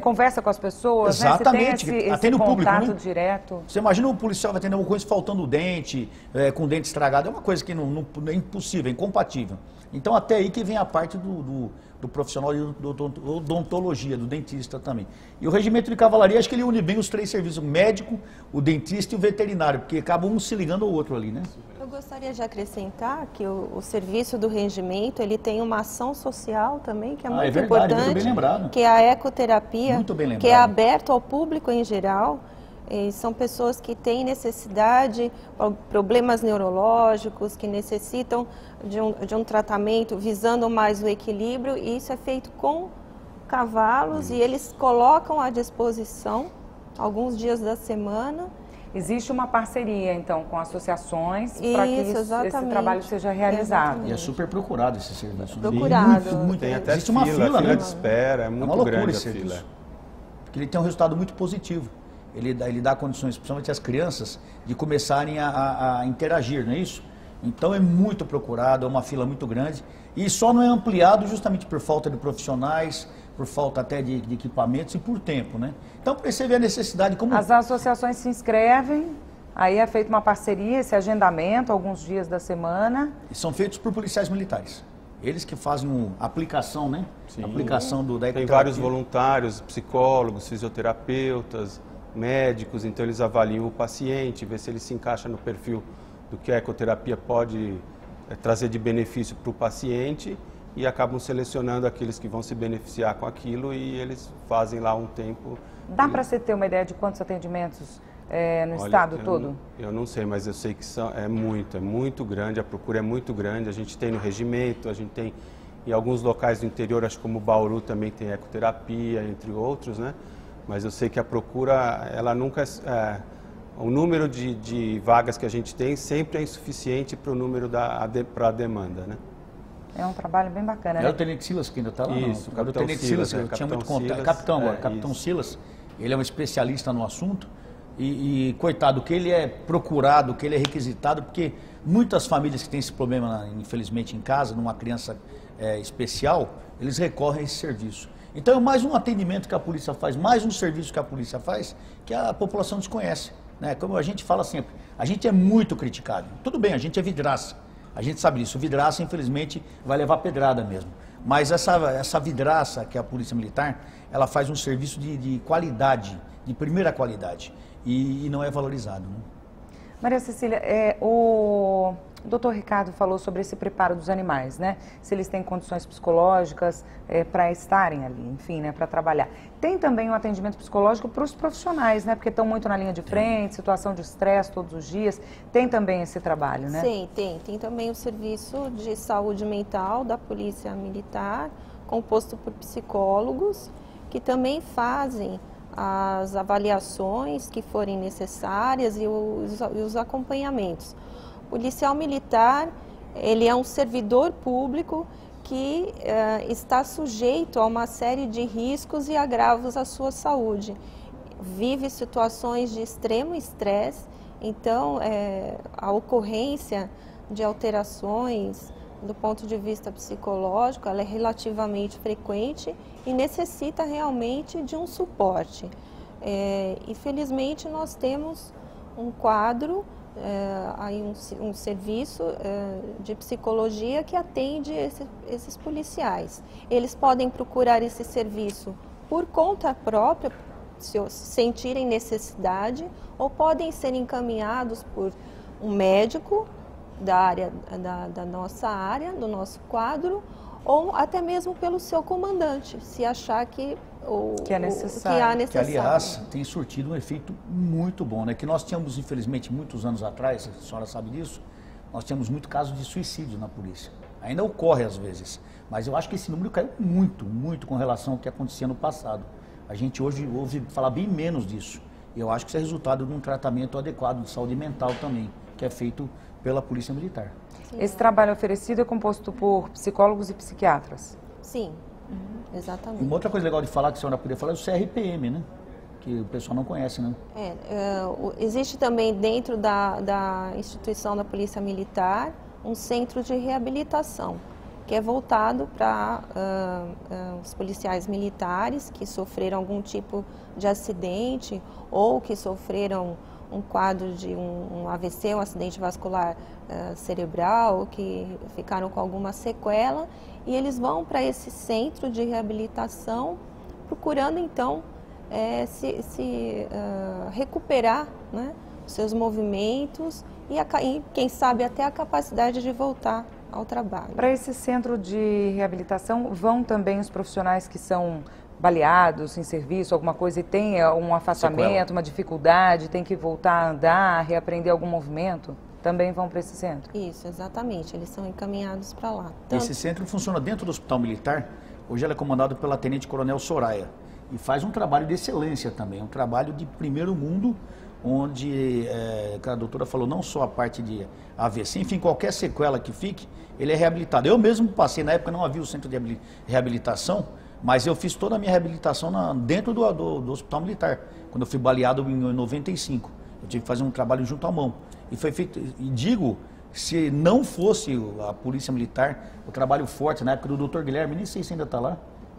Conversa com as pessoas, exatamente, né? Você tem atende o público, contato né? direto. Você imagina um policial vai atender uma coisa faltando o dente, com o dente estragado, é uma coisa que não é impossível, é incompatível. Então até aí que vem a parte do profissional de odontologia, do dentista também. E o regimento de cavalaria, acho que ele une bem os 3 serviços, o médico, o dentista e o veterinário, porque acaba um se ligando ao outro ali, né? Eu gostaria de acrescentar que o serviço do regimento, ele tem uma ação social também, que é muito verdade, importante, muito bem lembrado. que é a ecoterapia, Muito bem lembrado. que é aberto ao público em geral. E são pessoas que têm necessidade, problemas neurológicos, que necessitam de um tratamento visando mais o equilíbrio, e isso é feito com cavalos, e eles colocam à disposição alguns dias da semana. Existe uma parceria, então, com associações para que esse trabalho seja realizado. Exatamente. E é super procurado esse serviço. Procurado. Muito. Tem até existe uma fila, né? de espera, é muito grande a fila. Porque ele tem um resultado muito positivo. Ele dá condições, principalmente às crianças, de começarem a interagir, não é isso? Então é muito procurado, é uma fila muito grande. E só não é ampliado justamente por falta de profissionais, por falta até de equipamentos e por tempo, né? Então, para você ver a necessidade como... As associações se inscrevem, aí é feita uma parceria, esse agendamento, alguns dias da semana. E são feitos por policiais militares. Eles que fazem a aplicação, né? Sim. A aplicação da ecoterapia. Tem vários voluntários, psicólogos, fisioterapeutas, médicos, então eles avaliam o paciente, vê se ele se encaixa no perfil do que a ecoterapia pode trazer de benefício para o paciente, e acabam selecionando aqueles que vão se beneficiar com aquilo, e eles fazem lá um tempo. Dá para você ter uma ideia de quantos atendimentos no estado todo? Eu não sei, mas eu sei que é muito grande, a procura é muito grande. A gente tem no regimento, a gente tem em alguns locais do interior, acho que como Bauru também tem ecoterapia, entre outros, né? Mas eu sei que a procura, ela nunca... o número de vagas que a gente tem sempre é insuficiente para o número para a demanda, né? É um trabalho bem bacana, né? É o Tenente Silas que ainda está lá? Isso, o Tenente Silas, eu tinha muito contato. Capitão agora, Capitão Silas, ele é um especialista no assunto e coitado, que ele é procurado, que ele é requisitado, porque muitas famílias que têm esse problema, infelizmente, em casa, numa criança especial, eles recorrem a esse serviço. Então é mais um atendimento que a polícia faz, mais um serviço que a polícia faz, que a população desconhece, né? Como a gente fala sempre, a gente é muito criticado. Tudo bem, a gente é vidraça, a gente sabe disso. O vidraça, infelizmente, vai levar pedrada mesmo. Mas essa vidraça, que é a Polícia Militar, ela faz um serviço de qualidade, de primeira qualidade, e não é valorizado, né? Maria Cecília, o doutor Ricardo falou sobre esse preparo dos animais, né? Se eles têm condições psicológicas para estarem ali, enfim, né, para trabalhar. Tem também um atendimento psicológico para os profissionais, né? Porque estão muito na linha de frente, situação de estresse todos os dias. Tem também esse trabalho, né? Sim, tem. Tem também o serviço de saúde mental da Polícia Militar, composto por psicólogos, que também fazem as avaliações que forem necessárias e os acompanhamentos. O policial militar, ele é um servidor público que está sujeito a uma série de riscos e agravos à sua saúde. Vive situações de extremo estresse, então a ocorrência de alterações do ponto de vista psicológico, ela é relativamente frequente e necessita realmente de um suporte. Infelizmente, nós temos um quadro, aí um serviço de psicologia que atende esses policiais. Eles podem procurar esse serviço por conta própria, se sentirem necessidade, ou podem ser encaminhados por um médico da área, da nossa área, do nosso quadro, ou até mesmo pelo seu comandante, se achar que é necessário. Que, aliás, tem surtido um efeito muito bom, né? Que nós tínhamos, infelizmente, muitos anos atrás, a senhora sabe disso, nós tínhamos muito caso de suicídio na polícia. Ainda ocorre às vezes, mas eu acho que esse número caiu muito com relação ao que acontecia no passado. A gente hoje ouve falar bem menos disso. E eu acho que isso é resultado de um tratamento adequado de saúde mental também, que é feito pela Polícia Militar. Sim. Esse trabalho oferecido é composto por psicólogos e psiquiatras? Sim, exatamente. Uma outra coisa legal de falar, que a senhora poderia falar, é o CRPM, né? Que o pessoal não conhece, né? Existe também dentro da instituição da Polícia Militar um centro de reabilitação. que é voltado para os policiais militares que sofreram algum tipo de acidente ou que sofreram um quadro de um AVC, um acidente vascular cerebral, ou que ficaram com alguma sequela, e eles vão para esse centro de reabilitação procurando então recuperar, né, os seus movimentos e quem sabe até a capacidade de voltar ao trabalho. Para esse centro de reabilitação vão também os profissionais que são baleados em serviço, alguma coisa, e tem um afastamento, uma dificuldade, tem que voltar a andar, reaprender algum movimento? Também vão para esse centro? Isso, exatamente. Eles são encaminhados para lá. Esse centro funciona dentro do Hospital Militar. Hoje ela é comandado pela Tenente Coronel Soraya. E faz um trabalho de excelência também, um trabalho de primeiro mundo, onde, a doutora falou, não só a parte de AVC, enfim, qualquer sequela que fique, ele é reabilitado. Eu mesmo passei, na época não havia o centro de reabilitação, mas eu fiz toda a minha reabilitação dentro do Hospital Militar, quando eu fui baleado em 95. Eu tive que fazer um trabalho junto à mão. E foi feito, e digo, se não fosse a Polícia Militar, o trabalho forte na época do Dr. Guilherme, nem sei se ainda está lá.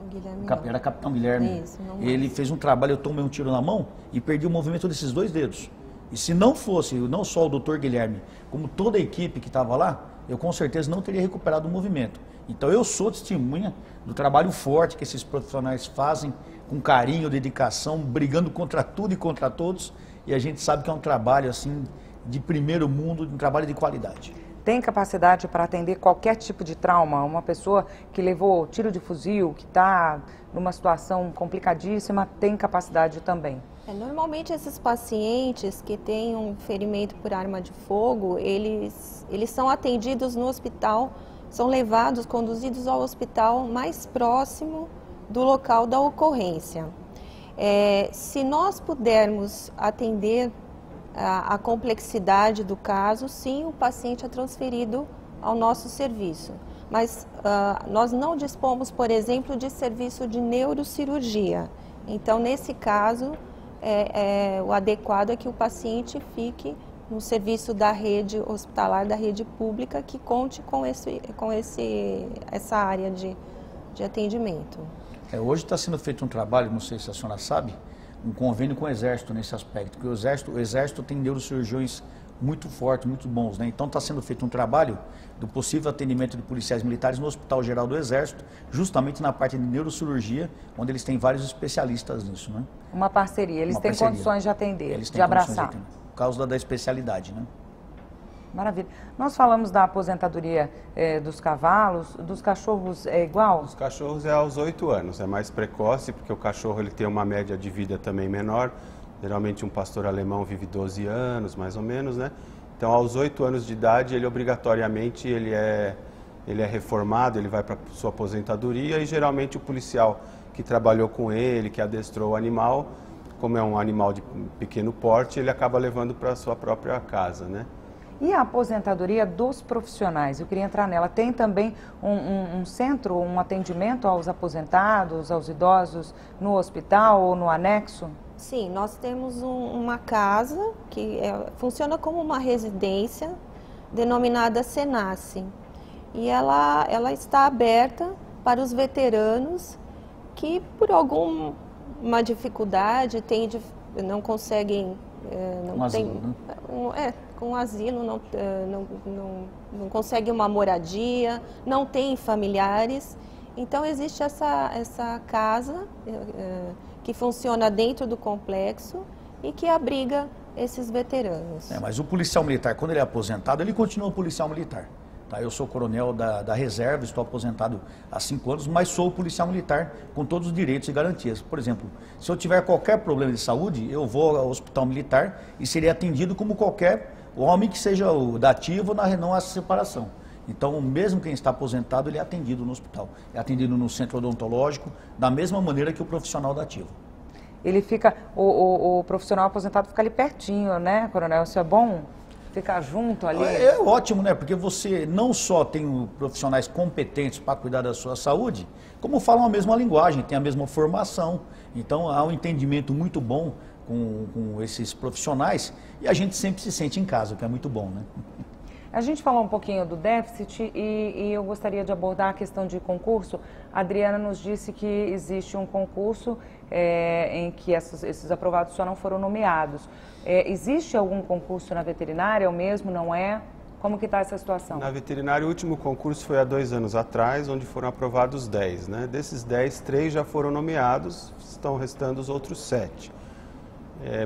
Guilherme Era Capitão Guilherme. Isso, ele fez um trabalho, eu tomei um tiro na mão e perdi o movimento desses 2 dedos. E se não fosse, não só o Dr. Guilherme, como toda a equipe que estava lá, eu com certeza não teria recuperado o movimento. Então eu sou testemunha do trabalho forte que esses profissionais fazem, com carinho, dedicação, brigando contra tudo e contra todos. E a gente sabe que é um trabalho assim de primeiro mundo, um trabalho de qualidade. Tem capacidade para atender qualquer tipo de trauma? Uma pessoa que levou tiro de fuzil, que está numa situação complicadíssima, tem capacidade também? Normalmente esses pacientes que têm um ferimento por arma de fogo, eles são atendidos no hospital, são levados, conduzidos ao hospital mais próximo do local da ocorrência. Se nós pudermos atender a complexidade do caso, sim, o paciente é transferido ao nosso serviço. Mas nós não dispomos, por exemplo, de serviço de neurocirurgia. Então, nesse caso, o adequado é que o paciente fique no serviço da rede hospitalar, da rede pública, que conte com essa área de atendimento. Hoje está sendo feito um trabalho, não sei se a senhora sabe, um convênio com o Exército nesse aspecto, porque o Exército tem neurocirurgiões muito fortes, muito bons, né? Então está sendo feito um trabalho do possível atendimento de policiais militares no Hospital Geral do Exército, justamente na parte de neurocirurgia, onde eles têm vários especialistas nisso, né? Uma parceria, eles têm condições de atender, de abraçar. Por causa da especialidade, né? Maravilha. Nós falamos da aposentadoria dos cavalos, dos cachorros é igual? Os cachorros é aos 8 anos, é mais precoce, porque o cachorro ele tem uma média de vida também menor. Geralmente um pastor alemão vive 12 anos, mais ou menos, né? Então aos 8 anos de idade, ele obrigatoriamente ele é reformado, ele vai para sua aposentadoria e geralmente o policial que trabalhou com ele, que adestrou o animal, como é um animal de pequeno porte, ele acaba levando para a sua própria casa, né? E a aposentadoria dos profissionais? Eu queria entrar nela. Tem também um centro, um atendimento aos aposentados, aos idosos no hospital ou no anexo? Sim, nós temos uma casa que funciona como uma residência denominada Senace. E ela está aberta para os veteranos que por alguma dificuldade não conseguem... com asilo, não consegue uma moradia, não tem familiares. Então existe essa casa que funciona dentro do complexo e que abriga esses veteranos. Mas o policial militar, quando ele é aposentado, ele continua policial militar. Tá? Eu sou coronel da reserva, estou aposentado há 5 anos, mas sou policial militar com todos os direitos e garantias. Por exemplo, se eu tiver qualquer problema de saúde, eu vou ao hospital militar e serei atendido como qualquer homem que seja da ativa ou não há separação. Então, mesmo quem está aposentado, ele é atendido no hospital. É atendido no centro odontológico, da mesma maneira que o profissional da ativa. Ele fica, o profissional aposentado fica ali pertinho, né, coronel? Isso é bom? Ficar junto ali? É ótimo, né? Porque você não só tem profissionais competentes para cuidar da sua saúde, como falam a mesma linguagem, tem a mesma formação. Então, há um entendimento muito bom com esses profissionais e a gente sempre se sente em casa, o que é muito bom, né? A gente falou um pouquinho do déficit e eu gostaria de abordar a questão de concurso. A Adriana nos disse que existe um concurso em que esses aprovados só não foram nomeados. Existe algum concurso na veterinária ou mesmo não é? Como que está essa situação? Na veterinária, o último concurso foi há 2 anos atrás, onde foram aprovados 10. Né? Desses 10, 3 já foram nomeados, estão restando os outros 7.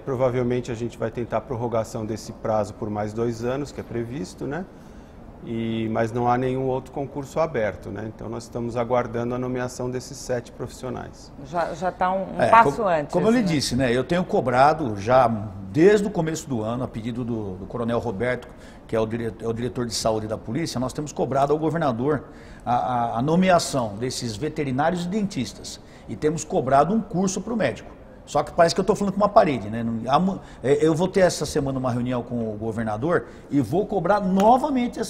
Provavelmente a gente vai tentar a prorrogação desse prazo por mais 2 anos, que é previsto, né? Mas não há nenhum outro concurso aberto, né? Então nós estamos aguardando a nomeação desses 7 profissionais. Já está um passo antes. Como eu lhe disse, né? Eu tenho cobrado já desde o começo do ano, a pedido do Coronel Roberto, que é o diretor de saúde da polícia, nós temos cobrado ao governador a nomeação desses veterinários e dentistas. E temos cobrado um curso para o médico. Só que parece que eu estou falando com uma parede, né? Eu vou ter essa semana uma reunião com o governador e vou cobrar novamente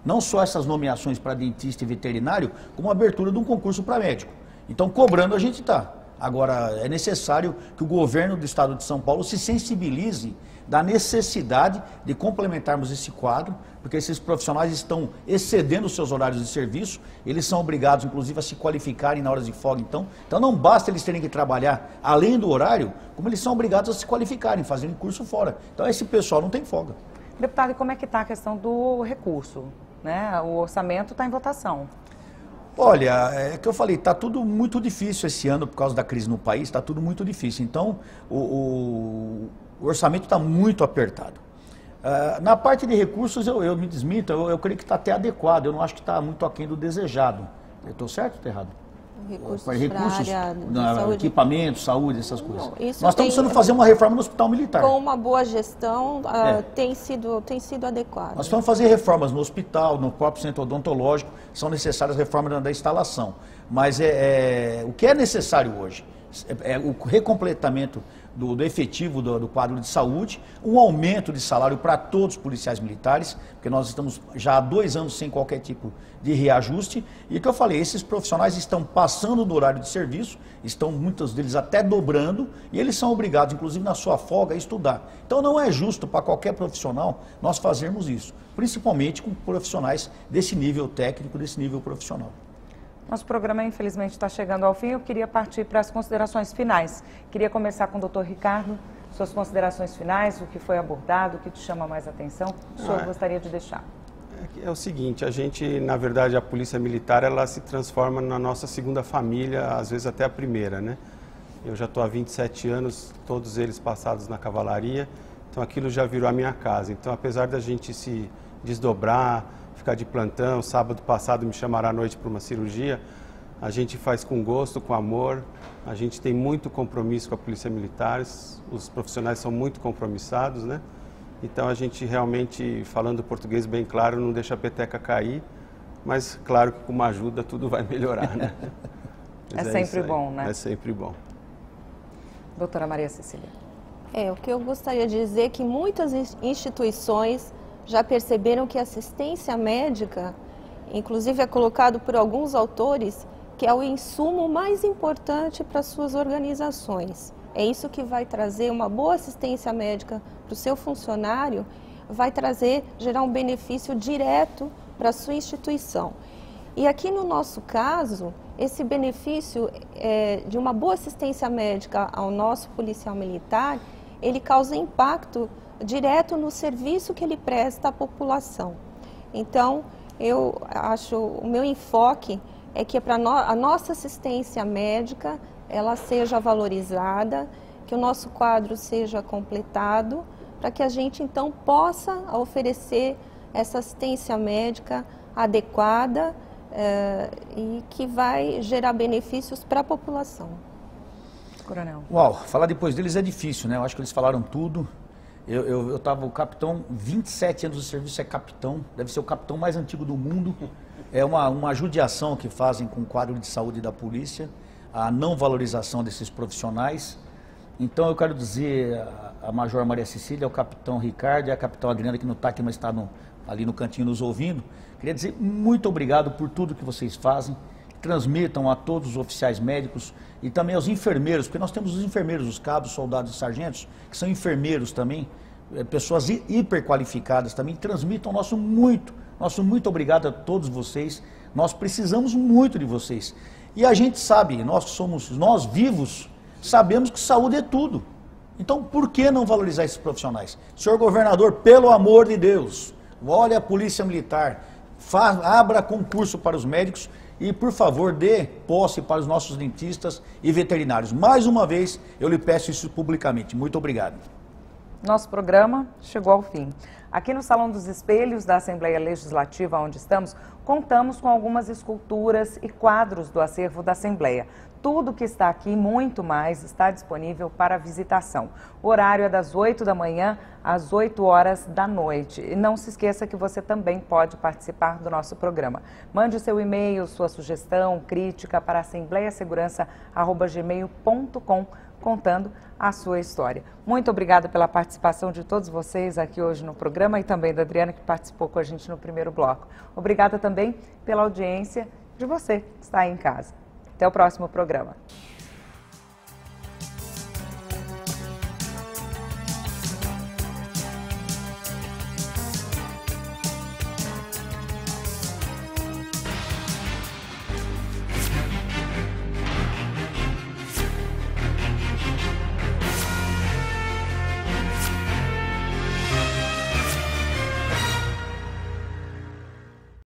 não só essas nomeações para dentista e veterinário, como a abertura de um concurso para médico. Então, cobrando a gente está. Agora, é necessário que o governo do estado de São Paulo se sensibilize da necessidade de complementarmos esse quadro, porque esses profissionais estão excedendo os seus horários de serviço, eles são obrigados, inclusive, a se qualificarem na hora de folga, então não basta eles terem que trabalhar além do horário, como eles são obrigados a se qualificarem, fazerem curso fora. Então, esse pessoal não tem folga. Deputado, e como é que está a questão do recurso? Né? O orçamento está em votação. Olha, é que eu falei, está tudo muito difícil esse ano por causa da crise no país, está tudo muito difícil. Então, o orçamento está muito apertado. Na parte de recursos, eu me desminto, eu creio que está até adequado, eu não acho que está muito aquém do desejado. Eu estou certo ou estou errado? Recursos saúde. Equipamento, saúde, essas coisas. Não, nós estamos precisando fazer uma reforma no hospital militar. Com uma boa gestão, tem sido adequado. Nós vamos fazer reformas no hospital, no próprio centro odontológico, são necessárias reformas da instalação. Mas o que é necessário hoje é o recompletamento do efetivo do quadro de saúde, um aumento de salário para todos os policiais militares, porque nós estamos já há 2 anos sem qualquer tipo de reajuste, e o que eu falei, esses profissionais estão passando do horário de serviço, estão muitos deles até dobrando, e eles são obrigados, inclusive na sua folga, a estudar. Então não é justo para qualquer profissional nós fazermos isso, principalmente com profissionais desse nível técnico, desse nível profissional. Nosso programa, infelizmente, está chegando ao fim. Eu queria partir para as considerações finais. Queria começar com o doutor Ricardo. Suas considerações finais, o que foi abordado, o que te chama mais atenção, o senhor gostaria de deixar? É o seguinte, a gente, na verdade, a Polícia Militar, ela se transforma na nossa segunda família, às vezes até a primeira, né? Eu já estou há 27 anos, todos eles passados na cavalaria, então aquilo já virou a minha casa. Então, apesar da gente se desdobrar, ficar de plantão, sábado passado me chamaram à noite para uma cirurgia, a gente faz com gosto, com amor, a gente tem muito compromisso com a Polícia Militar, os profissionais são muito compromissados, né? Então a gente realmente, falando português bem claro, não deixa a peteca cair, mas claro que com uma ajuda tudo vai melhorar, né? É sempre bom, né? É sempre bom. Doutora Maria Cecília. O que eu gostaria de dizer é que muitas instituições já perceberam que a assistência médica, inclusive é colocado por alguns autores, que é o insumo mais importante para suas organizações. É isso que vai trazer uma boa assistência médica para o seu funcionário, vai gerar um benefício direto para a sua instituição. E aqui no nosso caso, esse benefício de uma boa assistência médica ao nosso policial militar, ele causa impacto direto no serviço que ele presta à população. Então, eu acho, o meu enfoque é que a nossa assistência médica, ela seja valorizada, que o nosso quadro seja completado, para que a gente, então, possa oferecer essa assistência médica adequada e que vai gerar benefícios para a população. Coronel. Uau, falar depois deles é difícil, né? Eu acho que eles falaram tudo. Eu estava o capitão, 27 anos de serviço, é capitão, deve ser o capitão mais antigo do mundo. É uma judiação que fazem com o quadro de saúde da polícia, a não valorização desses profissionais. Então eu quero dizer a Major Maria Cecília, ao capitão Ricardo e a capitão Adriana, que não está aqui, mas está ali no cantinho nos ouvindo. Queria dizer muito obrigado por tudo que vocês fazem. Transmitam a todos os oficiais médicos e também aos enfermeiros, porque nós temos os enfermeiros, os cabos, soldados e sargentos, que são enfermeiros também, pessoas hiperqualificadas também, transmitam nosso muito obrigado a todos vocês. Nós precisamos muito de vocês. E a gente sabe, nós vivos, sabemos que saúde é tudo. Então, por que não valorizar esses profissionais? Senhor governador, pelo amor de Deus, olha a Polícia Militar, abra concurso para os médicos e, por favor, dê posse para os nossos dentistas e veterinários. Mais uma vez, eu lhe peço isso publicamente. Muito obrigado. Nosso programa chegou ao fim. Aqui no Salão dos Espelhos da Assembleia Legislativa, onde estamos, contamos com algumas esculturas e quadros do acervo da Assembleia. Tudo que está aqui, muito mais, está disponível para visitação. O horário é das 8 da manhã às 8 horas da noite. E não se esqueça que você também pode participar do nosso programa. Mande seu e-mail, sua sugestão, crítica para assembleiasegurança@gmail.com, contando a sua história. Muito obrigada pela participação de todos vocês aqui hoje no programa e também da Adriana, que participou com a gente no primeiro bloco. Obrigada também pela audiência de você que está aí em casa. Até o próximo programa.